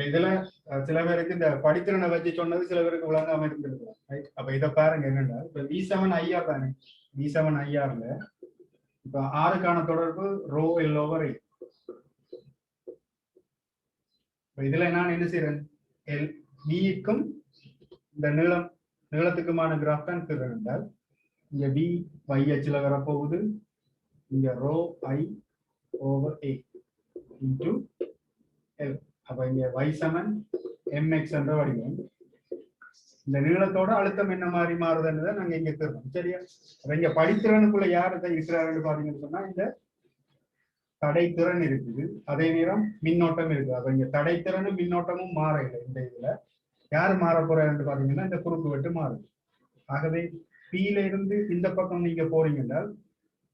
இதுல சில பேருக்கு இந்த படித்திறனை வச்சு சொன்னது சில பேருக்கு விளங்காம இருந்திருக்கலாம். அப்ப இதை பாருங்க என்னன்னா இப்ப V7 IR தானே, V7 IRல இப்ப ஆறுக்கான தொடர்பு ρ L/A. இதுல நான் என்ன செய்யறேன், V-க்கும் இந்த நீளத்துக்குமான கிராஃப் தான் பெறுறேன் என்றால் இங்க V YH வரப்போகுது, இங்க ρI/A into L. அப்ப இங்க Y7 MX என்ற வடிவம். இந்த நீளத்தோட அழுத்தம் என்ன மாதிரி மாறுதுன்னு நாங்க இங்க தெரியும். சரியா? அப்ப இங்க படித்திறனுக்குள்ள யாரு இருக்கிறாருன்னு பாத்தீங்கன்னு சொன்னா இந்த தடைத்திறன் இருக்குது, அதே நேரம் மின்னோட்டம் இருக்கு. அப்ப இங்க தடைத்திறனும் மின்னோட்டமும் மாற இல்லை. இந்த இதுல யாரு மாற போறாருன்னு பாத்தீங்கன்னா இந்த குறுக்கு வெட்டு மாறுது. ஆகவே P ல இருந்து இந்த பக்கம் நீங்க போறீங்க என்றால்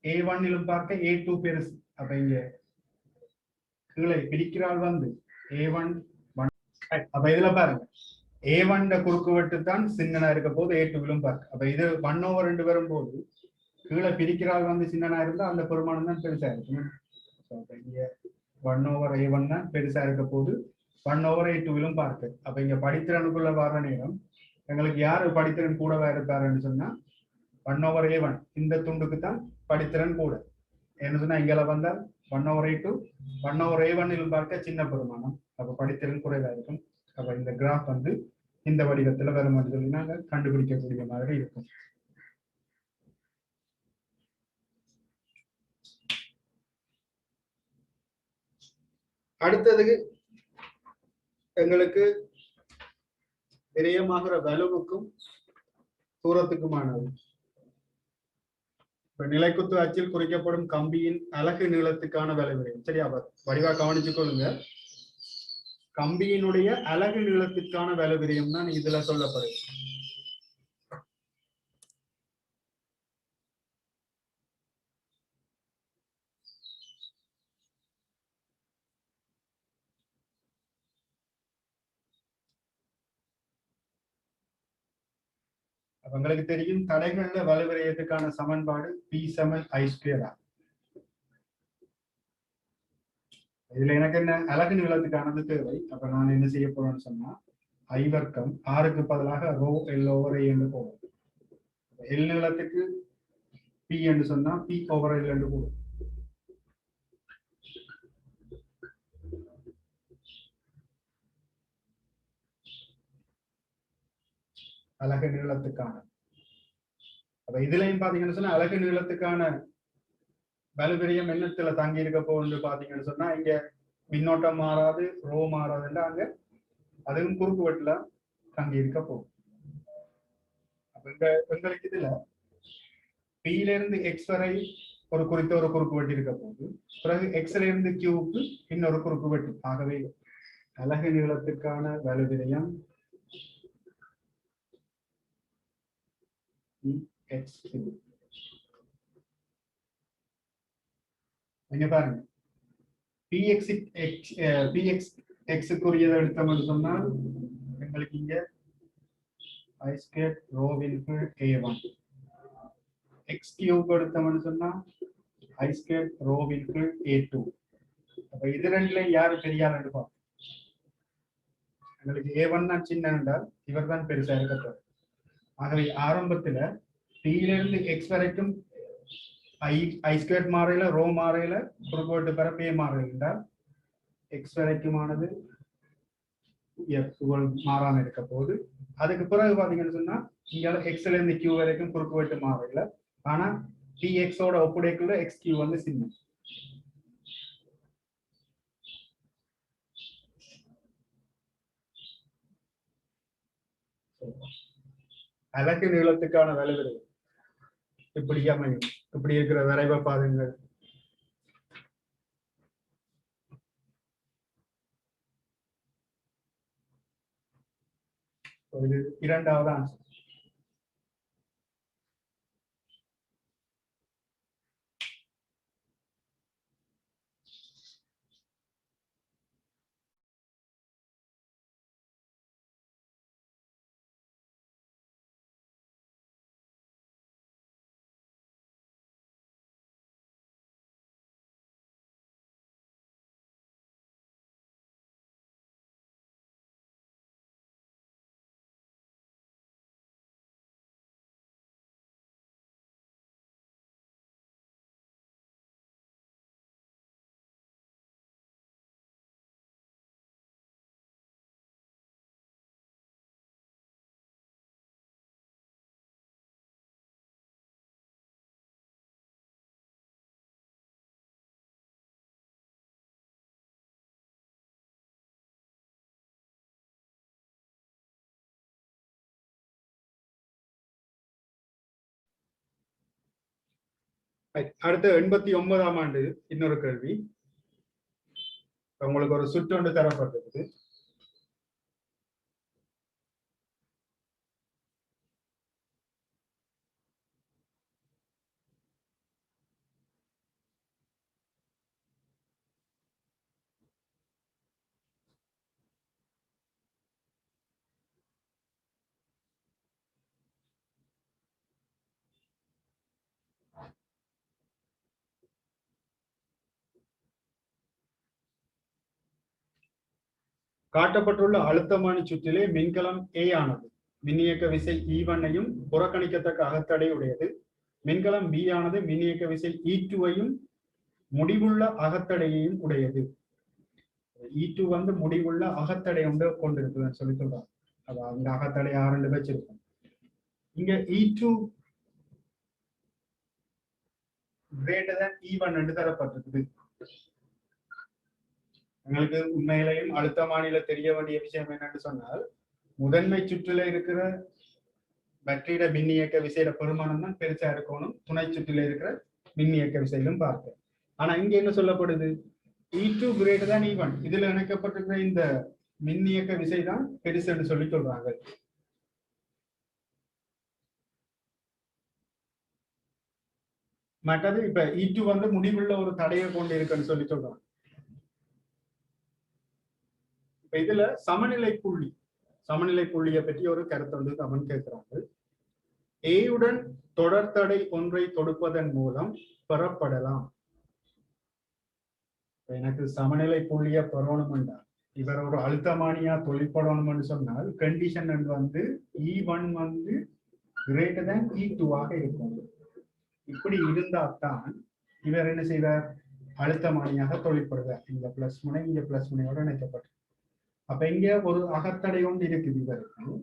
A1 பார்க்க A2 பெருசு. அப்ப இங்க கீழே பிரிக்கிறாள் வந்து A1. அப்ப இதுல பாருங்க A1 குறுக்கு வெட்டு தான் சின்னனா இருக்க போது A2 பார்க்க. அப்ப இது 1/2 வரும்போது கீழே பிரிக்கிறாள் வந்து சின்னனா இருந்தா அந்த பெருமானம் தான் பெருசா இருக்கும். இங்க 1/A1 தான் பெருசா இருக்க போது 1/A2 பார்க்க. அப்ப இங்க படித்திறனுக்குள்ள வர நேரம் எங்களுக்கு யாரு படித்திறன் கூடவா இருப்பாருன்னு சொன்னா 1/A1 இந்த துண்டுக்கு தான் படித்திறன் கூட. என்ன சொன்னா இங்க வந்தால் 1/A2 1/A1 பார்க்க சின்ன பெருமானம். அப்ப படித்திறன் குறைவா இருக்கும். அப்ப இந்த கிராஃப் வந்து இந்த வடிவத்துல வருமானு சொல்லி நாங்க கண்டுபிடிக்கக்கூடிய மாதிரி இருக்கும். அடுத்ததுக்கு எங்களுக்கு விரயமாகிற வலுவுக்கும் தூரத்துக்குமானது. இப்ப நிலைக்குத்து அச்சில் குறிக்கப்படும் கம்பியின் அலகு நீளத்துக்கான வலு விரயம். சரியா, வடிவா கவனிச்சு கொள்ளுங்க. கம்பியினுடைய அலகு நீளத்திற்கான வலு விரயம் தான் இதுல சொல்லப்படுது. உங்களுக்கு தெரியும், தடைகள்ல வலு விரயத்துக்கான சமன்பாடு P(I²). இதுல எனக்கு என்ன அலகு நீளத்துக்கானது தேவை. அப்ப நான் என்ன செய்ய போறேன்னு சொன்னா I வர்க்கம் ஆருக்கு பதிலாக ρL/A என்று போகும். எல் நீளத்துக்கு P என்று சொன்னா P/L என்று போகும். அலகு நீளத்துக்கான. அப்ப இதுலயும் பாத்தீங்கன்னு சொன்னா அலகு நீளத்துக்கான வலு விரயம் என்னத்துல தங்கி இருக்க போகுது பாத்தீங்கன்னு சொன்னா இங்க மின்னோட்டம் மாறாது, ரோ மாறாதுன்னா அங்க அதுவும் குறுக்கு வெட்டுல தங்கி இருக்க போகும். அப்ப எங்களுக்கு இதுல P-ல இருந்து X வரை ஒரு குறித்த ஒரு குறுக்கு வெட்டு இருக்க போகுது. பிறகு X-ல இருந்து Q-க்கு இன்னொரு குறுக்கு வெட்டு. ஆகவே அலகு நீளத்துக்கான வலு விரயம் X3. இங்க பாருங்க, PX-க்குரியதை எடுத்தோம்னு சொன்னால் எங்களுக்கு இங்க I² ρ A1. X³ எடுத்தோம்னு சொன்னா I² ρ A2. அப்ப இது ரெண்டுல யாரு பெரியார் என்று பார்ப்போம். எங்களுக்கு A1 தான் சின்ன என்றால் இவர் தான் பெருசா இருக்கட்டும். ஆகவே ஆரம்பத்துல P-ல இருந்து X வரைக்கும் I² மாறையில ரோ மாறையில குறுக்கோட்டு பரப்பு A மாறையில் என்றால் X வரைக்குமானது F மாறாம இருக்க போகுது. அதுக்கு பிறகு பாத்தீங்கன்னு சொன்னா இங்க X-ல இருந்து Q வரைக்கும் குறுக்குவெட்டு மாறையில, ஆனா PX-ஓட ஒப்புடைக்குள்ள XQ வந்து சின்னம். அலகு நீளத்துக்கான வலு விரயம் இப்படி அமையும். இப்படி இருக்கிற வரைவை பாருங்கள். இது இரண்டாவது ஆன்சர். அடுத்த 89ஆம் ஆண்டு இன்னொரு கேள்வி. உங்களுக்கு ஒரு சுற்றொன்று தரப்பட்டிருக்கு. காட்டப்பட்டுள்ள அழுத்தமானி சுற்றிலே மின்கலம் A ஆனது மின்னியக்க விசை E1-ஐயும் புறக்கணிக்கத்தக்க அகத்தடை உடையது. மின்கலம் B ஆனது மின்னியக்க விசை E2-ஐயும் முடிவுள்ள அகத்தடையையும் உடையது. E2 வந்து முடிவுள்ள அகத்தடை ஒன்று கொண்டிருக்குதுன்னு சொல்லி சொல்றாங்க. அதான் அந்த அகத்தடை 6 வச்சிருக்கோம். இங்க E2 greater than E1 என்று தரப்பட்டிருக்குது. எங்களுக்கு உண்மையிலையும் அழுத்தமானில தெரிய வேண்டிய விஷயம் என்னன்னு சொன்னால் முதன்மை சுற்றுல இருக்கிற பேட்டரியோட மின்னியக்க விசையோட பெருமானம் தான் பெருசா இருக்கணும், துணை சுற்றுல இருக்கிற மின்னியக்க விசையிலும் பார்க்க. ஆனா இங்க என்ன சொல்லப்படுது, E2 greater than E1, இதுல இணைக்கப்பட்டிருக்கிற இந்த மின்னியக்க விசை தான் பெருசுன்னு சொல்லி சொல்றாங்க. மற்றது இப்ப E2 வந்து முடிவுள்ள ஒரு தடையை கொண்டு இருக்குன்னு சொல்லி சொல்றாங்க. இப்ப இதுல சமநிலை புள்ளியை பற்றி ஒரு கருத்தை வந்து கமெண்ட் கேட்கிறாங்க. ஏயுடன் தொடர்தடை ஒன்றை தொடுப்பதன் மூலம் பெறப்படலாம். எனக்கு சமநிலை புள்ளிய பெறணும்டா, இவர் ஒரு அழுத்தமானியா தொழிற்படணும்னு சொன்னால் கண்டிஷன் வந்து E1 வந்து கிரேட்டர் தேன் E2 ஆக இருக்கும். இப்படி இருந்தால்தான் இவர் என்ன செய்வார், அழுத்தமானியாக தொழிற்படுவார். இந்த பிளஸ் முனை இங்க பிளஸ் முனையோட இணைக்கப்பட்டு, அப்ப இங்க ஒரு அகத்தடை ஒன்று இருக்குது இவருக்கு.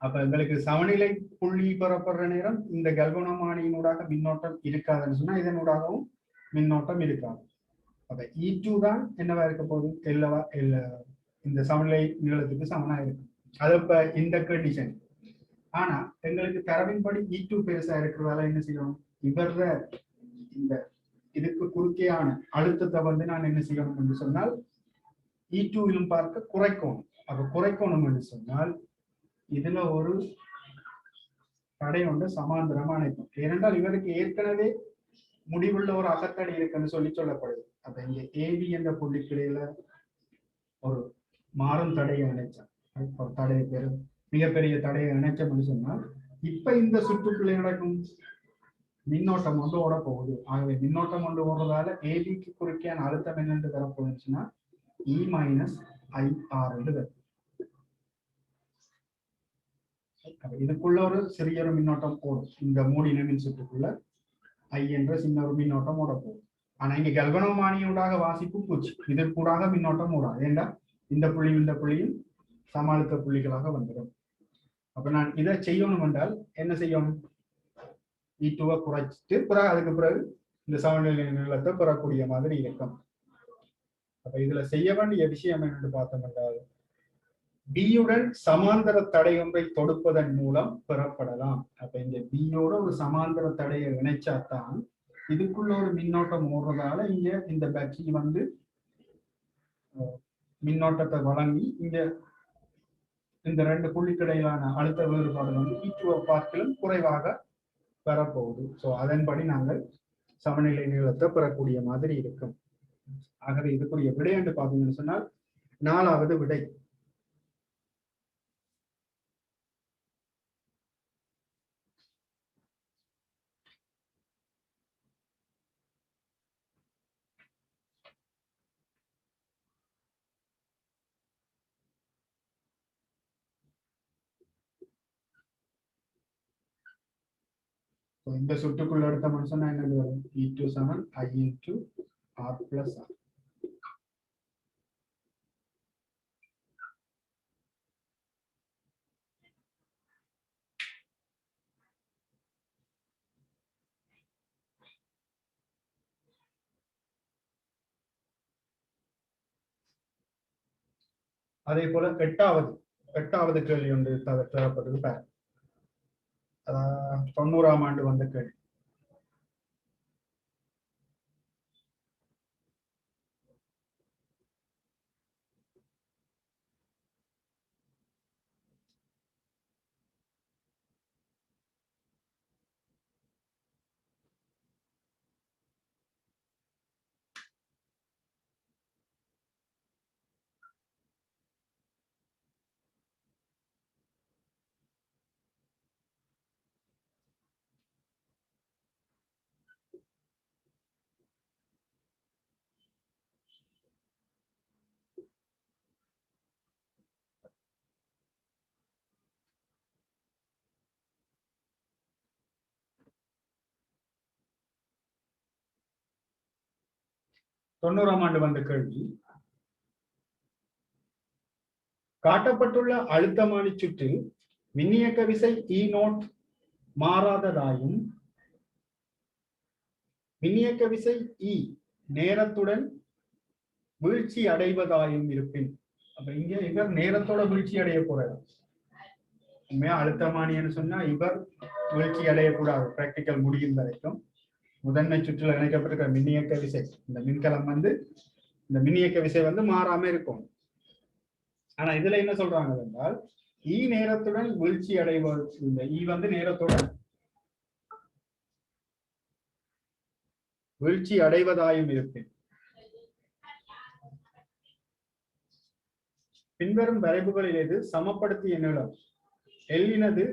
அப்ப எங்களுக்கு சமநிலை புள்ளி பெறப்படுற நேரம் இந்த கல்வனமானியினூடாக மின்னோட்டம் இருக்காதுன்னு சொன்னா இதனூடாகவும் மின்னோட்டம் இருக்காது. அப்ப E2 தான் என்னவா இருக்க போகுது, இந்த சமநிலை நீளத்துக்கு சமனா இருக்கு. அது இப்ப இந்த கண்டிஷன். ஆனா எங்களுக்கு தரவின்படி E2 பெருசா இருக்கிறதால என்ன செய்யணும், இவர இந்த இதுக்கு குறுக்கேயான அழுத்தத்தை வந்து நான் என்ன செய்யணும் என்று சொன்னால் E2விலும் பார்க்க குறைக்கணும். அப்ப குறைக்கணும் என்று சொன்னால் இதுல ஒரு தடை ஒன்று சமாந்தரமா அணைக்கும். ஏனென்றால் இவருக்கு ஏற்கனவே முடிவுள்ள ஒரு அகத்தடை இருக்குன்னு சொல்லப்படுது. அப்ப இங்க ஏபி என்ற புள்ளிக்கிடையில ஒரு மாறும் தடையை இணைச்சா, ஒரு தடையை மிகப்பெரிய தடையை இணைச்சோம்னு சொன்னால் இப்ப இந்த சுற்றுக்குள்ளே நடக்கும் மின்னோட்டம் ஒன்று ஓட போகுது. ஆகவே மின்னோட்டம் ஒன்று ஓடுறதால ஏபிக்கு குறுக்கியான அழுத்தம் என்னென்று வரப்போகுதுன்னா E மைனஸ் IR என்று வரும். இதுக்குள்ள ஒரு சிறிய ஒரு மின்னோட்டம் ஓடும். இந்த மூடின மின் சுற்றுக்குள்ள I என்ற சின்ன ஒரு மின்னோட்டம் ஓட போகும். ஆனா இங்க கல்வனோமானியூடாக வாசிப்பு பூச்சி, இதற்கூடாக மின்னோட்டம் ஓடாது. ஏண்டா இந்த புள்ளியும் சமாளித்த புள்ளிகளாக வந்துடும். அப்ப நான் இதை செய்யணும் என்றால் என்ன செய்யணும், E2-வை குறைச்சிட்டு பிறகு அதுக்கு பிறகு இந்த சமநிலை நீளத்தை பெறக்கூடிய மாதிரி இருக்கும். அப்ப இதுல செய்ய வேண்டிய விஷயம் என்னன்னு பார்த்தோம் என்றால் பியுடன் சமாந்தர தடை ஒன்றை தொடுப்பதன் மூலம் பெறப்படலாம். அப்ப இந்த பியோட ஒரு சமாந்தர தடையை இணைச்சாத்தான் இதுக்குள்ள ஒரு மின்னோட்டம் ஓடுறதால இங்க இந்த பேட்டரி வந்து மின்னோட்டத்தை வழங்கி இங்க இந்த ரெண்டு புள்ளிக்கிடையிலான அழுத்த வேறுபாடு வந்து E2 பார்க்கிலும் குறைவாக பெறப்போகுது. ஸோ அதன்படி நாங்கள் சமநிலை நீளத்தை பெறக்கூடிய மாதிரி இருக்கும். ஆகவே இதுக்குரிய விடை என்று பார்த்தீங்கன்னு சொன்னால் 4வது விடை. இந்த சுற்றுக்குள்ள எடுத்த மனுஷனா என்னது வரும், E2 Saman I into R plus R. அதே போல எட்டாவது கேள்வி ஒன்று தரப்பட்டது பாரு. 90ஆம் ஆண்டு வந்த கேள்வி. தொண்ணூறாம் ஆண்டு வந்த கேள்வி. காட்டப்பட்டுள்ள அழுத்தமானி சுற்றில் மின்னியக்க விசை E0 மாறாததாயும் மின்னியக்க விசை E நேரத்துடன் வீழ்ச்சி அடைவதாயும் இருப்பின் அப்ப இங்க இவர் நேரத்தோட வீழ்ச்சி அடைய போறாரு. உண்மையா அழுத்தமானின்னு சொன்னா இவர் வீழ்ச்சி அடையக்கூடாது. பிராக்டிக்கல் முடியும் வரைக்கும் முதன்மை சுற்றுல இணைக்கப்பட்டிருக்கிற மின்னியக்க விசை, இந்த மின்கலம் இந்த மின்னியக்க விசை மாறாம இருக்கும். ஆனா இதுல என்ன சொல்றாங்க என்றால் ஈ நேரத்துடன் வீழ்ச்சி அடைவது, இந்த ஈ நேரத்துடன் வீழ்ச்சி அடைவதாயும் இருப்பேன். பின்வரும் வரைவுகளில் எது சமப்படுத்திய நீளம் எல்லினது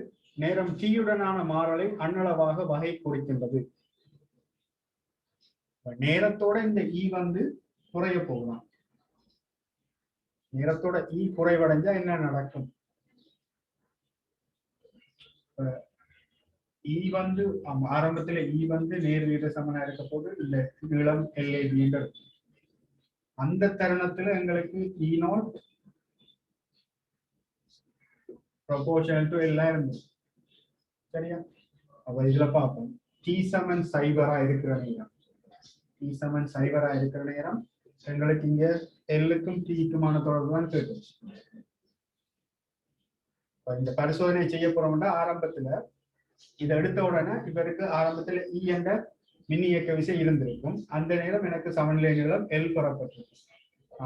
நேரம் டீயுடனான மாறலை அண்ணளவாக வகை குறிக்கின்றது. நேரத்தோட இந்த ஈ குறைய போகலாம். நேரத்தோட ஈ குறைவடைஞ்சா என்ன நடக்கும்? ஈ ஆரம்பத்துல ஈ நேர் வீத சமனா இருக்க போது இந்த நீளம் எல்ஏபின்றது. அந்த தருணத்துல எங்களுக்கு இ நாட் proportional to L இருந்தது. சரியா? அப்ப இதுல பார்ப்போம். T சமன் 0 இருக்கிற நேரம், T சமன் 0 இருக்கிற நேரம் எங்களுக்கு இங்க L-க்கும் T-க்குமான தொடர்பு தான் கேட்கும். இந்த பரிசோதனை செய்ய போறோம்னா ஆரம்பத்துல இதை எடுத்த உடனே இவருக்கு ஆரம்பத்துல E என்ற மின் இயக்க விசை இருந்திருக்கும். அந்த நேரம் எனக்கு சமநிலை நீளம் L பெறப்பட்டிருக்கும்.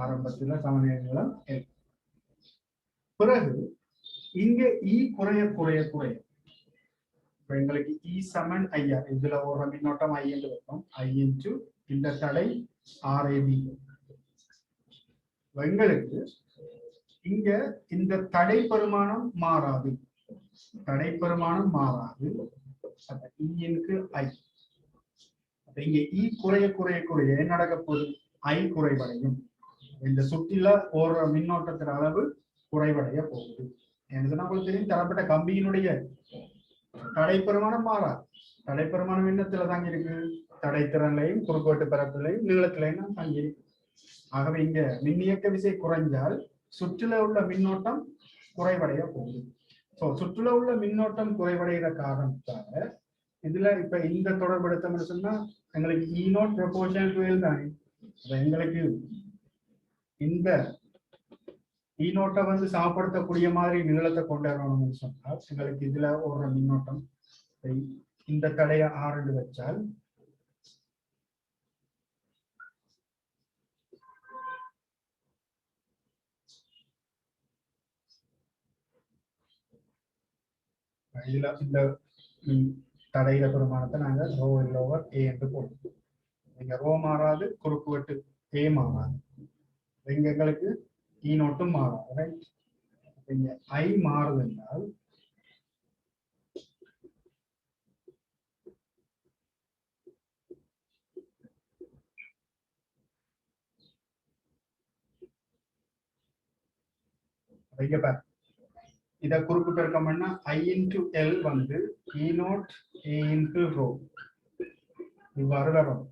ஆரம்பத்துல சமநிலை நீளம் L. பிறகு இங்க E குறைய குறைய குறைய எங்களுக்கு E சமன் IR, இதுல ஒரு மின்னோட்டம் I என்று வைப்போம். I இன்டு இந்த தடை RAB. எங்களுக்கு இங்க இந்த தடை பெருமானம் மாறாது, தடை பெருமானம் மாறாது. இக்கு I. இங்க E குறைய குறைய குறைய என்ன நடக்க போகுது? I குறைவடையும். இந்த சுற்றில ஒரு மின்னோட்டத்தின் அளவு குறைவடைய போகுது. உங்களுக்கு தெரியும், தரப்பட்ட கம்பியினுடைய தடைப்பெருமானம் மாறாது. தடைப்பெருமானம் என்னத்துல தாங்க இருக்கு? தடைத்திறன்லையும் குறுக்கோட்டு பரப்பிலையும் நீளத்திலையும் தங்கி இருக்கு. ஆகவே இங்க மின்னியக்க விசை குறைஞ்சால் சுற்றுல உள்ள மின்னோட்டம் குறைவடைய போகுது. சோ சுற்றுல உள்ள மின்னோட்டம் குறைவடைகிற காரணத்தால இதுல இப்ப இந்த தொடர்பு எடுத்தோம்னு சொன்னா எங்களுக்கு E not proportional to L தானே. எங்களுக்கு இந்த E நோட்டை சமப்படுத்தக்கூடிய மாதிரி நீளத்தை கொண்டு வரணும்னு சொன்னால் எங்களுக்கு இதுல ஒரு மின்னோட்டம் இந்த தடைய ஆரண்டு வச்சால் இதுல இந்த தடையில பெருமானத்தை நாங்க ரோ எல் ஓவர் ஏ என்று போடுவோம். இங்க ரோ மாறாது, குறுக்கு வெட்டு ஏ மாறாது. இங்க எங்களுக்கு E நோட்டும் மாறாது. ரைட்? இங்க I மாறுது என்றால் இத குறுக்கு பெருக்கம் பண்ணா I into L E naught A into rho இவ்வாறு வரும்.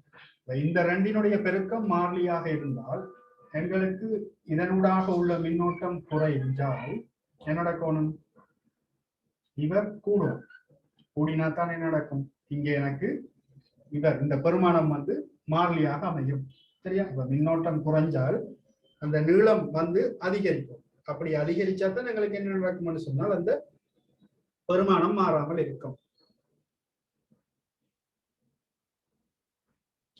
இந்த ரெண்டினுடைய பெருக்கம் மாறிலியாக இருந்தால் எங்களுக்கு இதனூடாக உள்ள மின்னோட்டம் குறைஞ்சால் என்ன நடக்கணும்? இவர் கூடும். கூடினாத்தான் என்ன நடக்கும்? இங்க எனக்கு இவர் இந்த பெருமானம் மாறிலியாக அமையும். சரியா? இப்ப மின்னோட்டம் குறைஞ்சால் அந்த நீளம் அதிகரிக்கும். அப்படி அதிகரிச்சாதான் எங்களுக்கு என்ன நடக்கும்னு சொன்னால் அந்த பெருமானம் மாறாமல் இருக்கும்.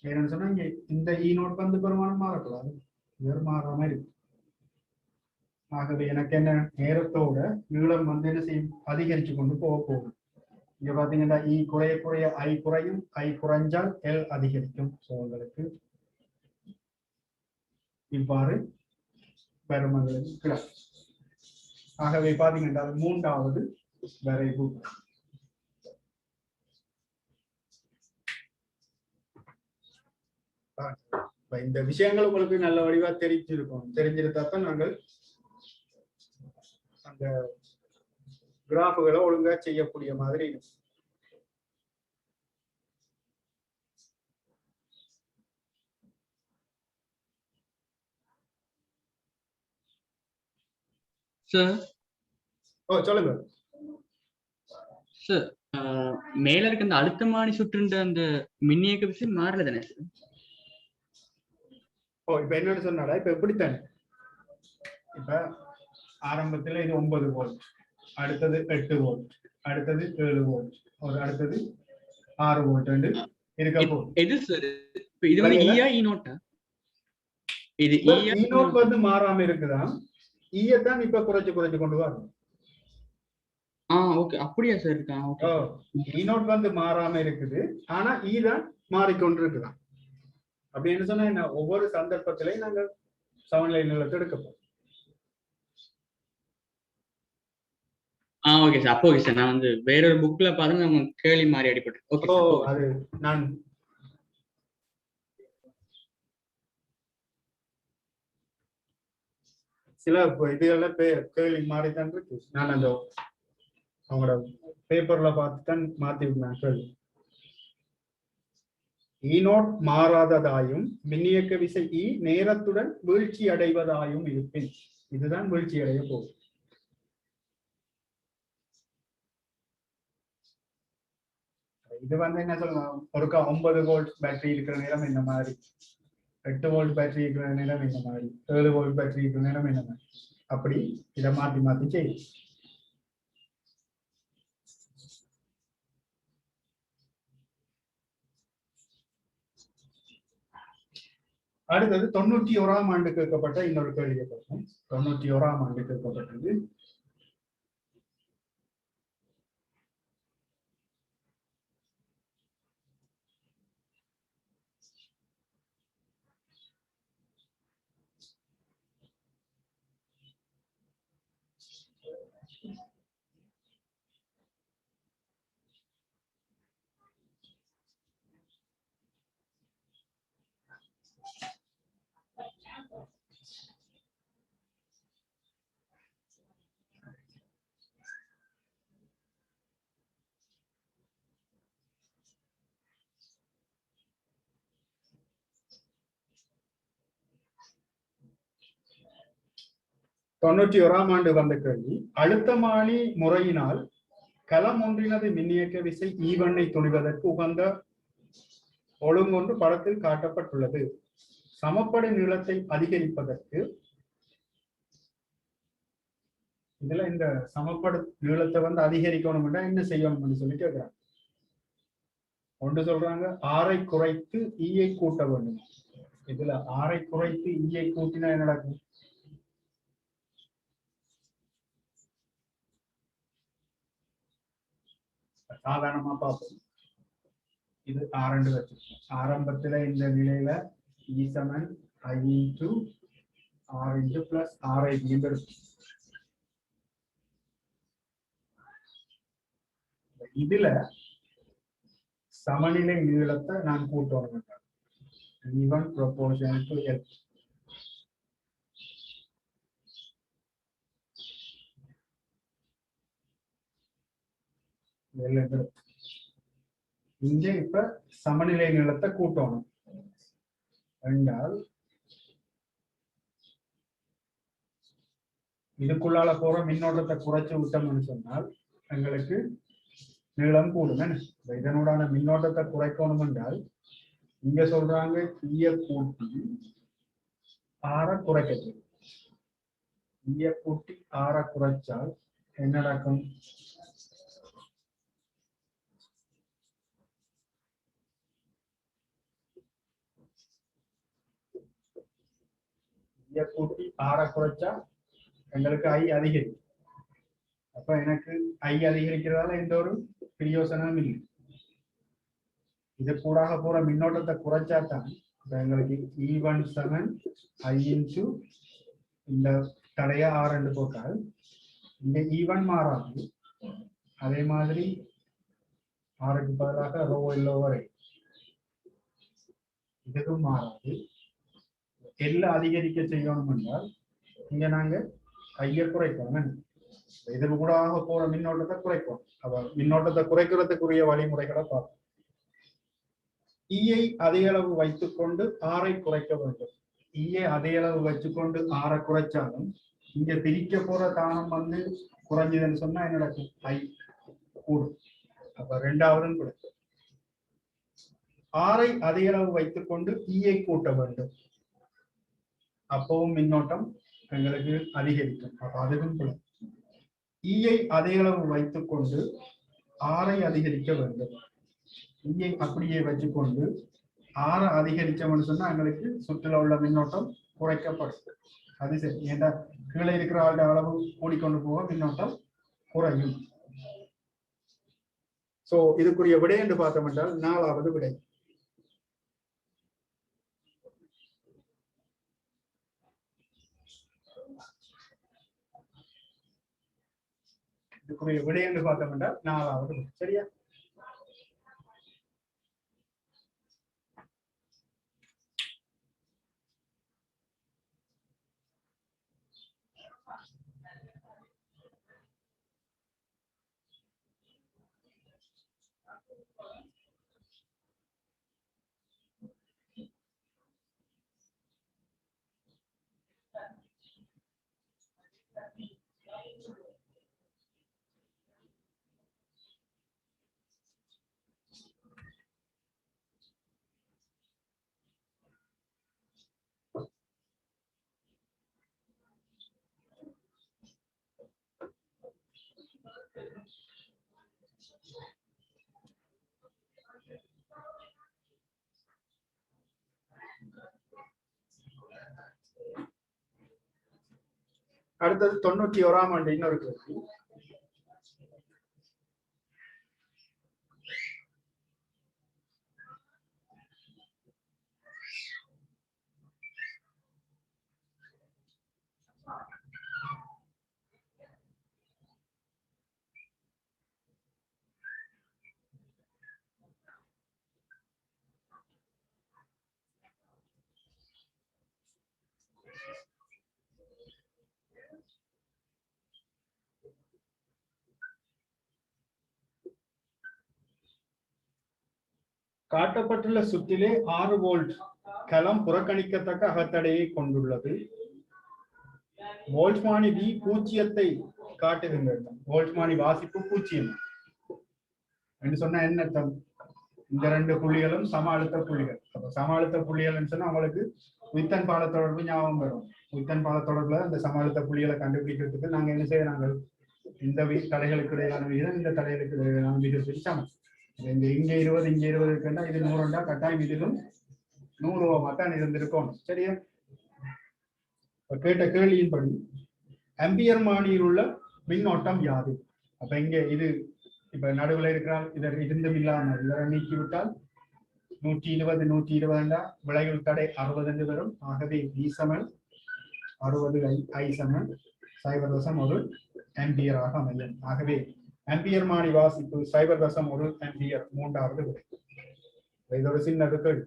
ஏன்னு சொன்னா இங்க இந்த E நோட் பெருமானம் மாறக்கூடாது, இவர் மாறாம இருக்கும். ஆகவே எனக்கு என்ன நேரத்தோட நீளம் என்ன செய்யும்? அதிகரிச்சு கொண்டு போக போகும். இங்க பாத்தீங்கன்னா E குறைய குறைய I குறையும், I குறைஞ்சால் L அதிகரிக்கும். சோ உங்களுக்கு இவ்வாறு பெருமங்களுக்கு கிடைக்கும். ஆகவே பாத்தீங்கன்னா மூன்றாவது வரைவு. இந்த விஷயங்கள் உங்களுக்கு நல்ல வடிவா தெரிஞ்சிருக்கும். தெரிஞ்சிருந்தாத்தான் நாங்கள் அந்த கிராஃபுகளை ஒழுங்கா செய்யக்கூடிய மாதிரி இருக்கும். சொல்லுங்க சார். மேல இருக்க அந்த அழுத்தமானி சுற்றுன்ற அந்த மின்னியக்க விசை மாறல தானே சார்? இப்ப என்னன்னு சொன்னாடா, இப்ப எப்படித்தானே இப்ப ஆரம்பத்துல இது 9 வோல்ட், அடுத்தது 8 வோல்ட், அடுத்தது 7 வோல்ட், ஒரு அடுத்தது 6 வோல்ட் இருக்க போகுது. எது சார் இது வந்து ஈயா ஈ நோட்டா? இது ஈயா ஈ நோட் வந்து மாறாம இருக்குதான், ஈய தான் இப்ப குறைச்சு கொண்டு வரும். ஓகே அப்படியா சார் இருக்கா? ஓகே ஈ நோட் வந்து மாறாம இருக்குது, ஆனா ஈ தான் மாறிக்கொண்டு இருக்குதான். அப்படின்னு சொன்னா என்ன, ஒவ்வொரு சந்தர்ப்பத்திலையும் நாங்க சமநிலை நிலத்தை எடுக்க போறோம். Okay sir. அப்போ ஓகே சார், நான் வந்து வேற ஒரு புக்ல பார்த்து நம்ம கேள்வி மாறி அடிபட்டு. ஓகே அது நான் சில இதுல கேள்வி மாறி தான் இருக்கு. நான் அந்த அவங்களோட பேப்பர்ல பார்த்து தான் மாத்தி விட்டேன் கேள்வி. ஈ நோட் மாறாததாயும் மின்னியக்க விசை ஈ நேரத்துடன் வீழ்ச்சி அடைவதாயும் இருப்பின், இதுதான் வீழ்ச்சி அடைய போகுது. இது வந்து என்ன சொல்லலாம், ஒருக்கா 9 வோல்ட் பேட்டரி இருக்கிற நேரம் இந்த மாதிரி, 8 வோல்ட் பேட்டரி இருக்கிற நேரம் இந்த மாதிரி, 7 வோல்ட் பேட்டரி இருக்கிற நேரம் இந்த மாதிரி, அப்படி இதை மாத்தி மாத்தி செய்யும். அடுத்தது 91ஆம் ஆண்டு கேட்கப்பட்ட இன்னொரு கேள்வியை பார்ப்போம். 91ஆம் ஆண்டு கேட்கப்பட்டது. தொண்ணூற்றி ஓராம் ஆண்டு வந்த கேள்வி, அழுத்தமானி முறையினால் களம் ஒன்றினது மின்னியக்க விசை ஈவனை துணிவதற்கு உகந்த ஒழுங்கொன்று படத்தில் காட்டப்பட்டுள்ளது. சமப்படை நீளத்தை அதிகரிப்பதற்கு, இதுல இந்த சமப்படு நீளத்தை வந்து அதிகரிக்கணும்னா என்ன செய்யணும்னு சொல்லி கேட்கிறாங்க. ஒன்று சொல்றாங்க ஆரை குறைத்து ஈயை கூட்ட வேண்டும். இதுல ஆரை குறைத்து ஈயை கூட்டினா என்ன நடக்கும்? சாதாரணமா பார்ப்போம். இது R2 வச்சிருக்கோம். ஆரம்பத்துல இந்த நிலையில E Saman I into R into plus RI இருக்கும். இதுல சமநிலை நீளத்தை நான் கூட்டணும். E1 proportional to L. இங்க இப்ப சமநிலை நீளத்தை கூட்டணும் என்றால் இதுக்குள்ளால போற மின்னோட்டத்தை குறைச்சு விட்டோம்னு சொன்னால் எங்களுக்கு நீளம் கூடும். இதனோடான மின்னோட்டத்தை குறைக்கணும் என்றால் இங்க சொல்றாங்க ஈய கூட்டி ஆற குறைக்கிறது. ஈய கூட்டி ஆற குறைச்சால் என்ன நடக்கும்? ஈய கூட்டி ஆற குறைச்சா எங்களுக்கு ஐ அதிகரிக்கும். அப்ப எனக்கு ஐ அதிகரிக்கிறதால எந்த ஒரு பிரயோசனமும் இல்லை. இது கூடாக போற மின்னோட்டத்தை குறைச்சா தான் எங்களுக்கு E1 7 I into இந்த தடைய R2 போட்டால் இங்க E1 மாறாது. அதே மாதிரி ஆருக்கு பதிலாக ரோ எல்லோ வரை இதுக்கும் மாறாது. எல்லாம் அதிகரிக்க செய்யணும் என்றால் இங்க நாங்க ஐய குறைக்கணும். இது கூடாக போற மின்னோட்டத்தை குறைக்கும். அப்ப மின்னோட்டத்தை குறைக்கிறதுக்குரிய வழிமுறைகளை பார்ப்போம். ஈயை அதே அளவு வைத்துக் கொண்டு ஆரை குறைக்க வேண்டும். ஈயை அதே அளவு வச்சுக்கொண்டு ஆரை குறைச்சாலும் இங்க பிரிக்க போற தானம் வந்து குறைஞ்சதுன்னு சொன்னா என்ன நடக்கும்? ஐ கூடும். அப்ப ரெண்டாவதும் கூட ஆரை அதே அளவு வைத்துக் கொண்டு ஈயை கூட்ட வேண்டும். அப்பவும் மின்னோட்டம் எங்களுக்கு அதிகரிக்கும். அப்ப அதுவும் பிழை. ஈயை அதே அளவு வைத்துக் கொண்டு ஆரை அதிகரிக்க வேண்டும். ஈயை அப்படியே வச்சுக்கொண்டு ஆரை அதிகரிச்சோம்னு சொன்னா எங்களுக்கு சுற்றுலா உள்ள மின்னோட்டம் குறைக்கப்படும். அது சரி. ஏன்னா கீழே இருக்கிற ஆளுடைய அளவு கூடிக்கொண்டு போக மின்னோட்டம் குறையும். சோ இதுக்குரிய விடை என்று பார்த்தோம் என்றால் 4வது விடை. இதுக்குரிய விடை என்று பார்த்தோம் என்றால் 4வது விடை. சரியா? அடுத்தது 91ஆம் ஆண்டு இன்னொரு கேள்வி. காட்டப்பட்டுள்ள சுற்றிலே 6 வோல்ட் கலம் புறக்கணிக்கத்தக்க அகத்தடையை கொண்டுள்ளது. வோல்ட்மானி V 0 காட்டுகின்றது. வோல்ட்மானி வாசிப்பு 0 என்று சொன்னா என்ன அர்த்தம்? இந்த 2 புள்ளிகளும் சம அழுத்த புள்ளிகள். அப்ப சம அழுத்த புள்ளிகள் சொன்னா உங்களுக்கு வித்தன் பால தொடர்பு ஞாபகம் வரும். வித்தன் பால தொடர்புல அந்த சம அழுத்த புள்ளிகளை கண்டுபிடிக்கிறதுக்கு நாங்க என்ன செய்யறாங்க? இந்த தடைகளுக்கு இடையிலான விகிதம் இந்த தடைகளுக்கு இடையிலான விகிதத்துக்கு சமம். இங்க 20 இங்க 20 இருக்குன்னா இது 100 கட்டாயம் இதிலும் 100 தான் இருந்திருக்கும். சரியா? கேட்ட கேள்வியின்படி ஆம்பியர் மானியில் உள்ள மின்னோட்டம் யாது? அப்ப இங்க இது இப்ப நடுவில் இருக்கிறால் இதை இருந்தும் இல்லாமல் இதனை நீக்கிவிட்டால் 120 120 விளைவுள் தடை 60 வரும். ஆகவே V சமன் 60 I சமன் 0.1 ஆம்பியராக அமையும். ஆகவே ஆம்பியர் மானி வாசிப்பு 0.1 ஆம்பியர் 3வது விடை. இதோட சின்ன கேள்வி.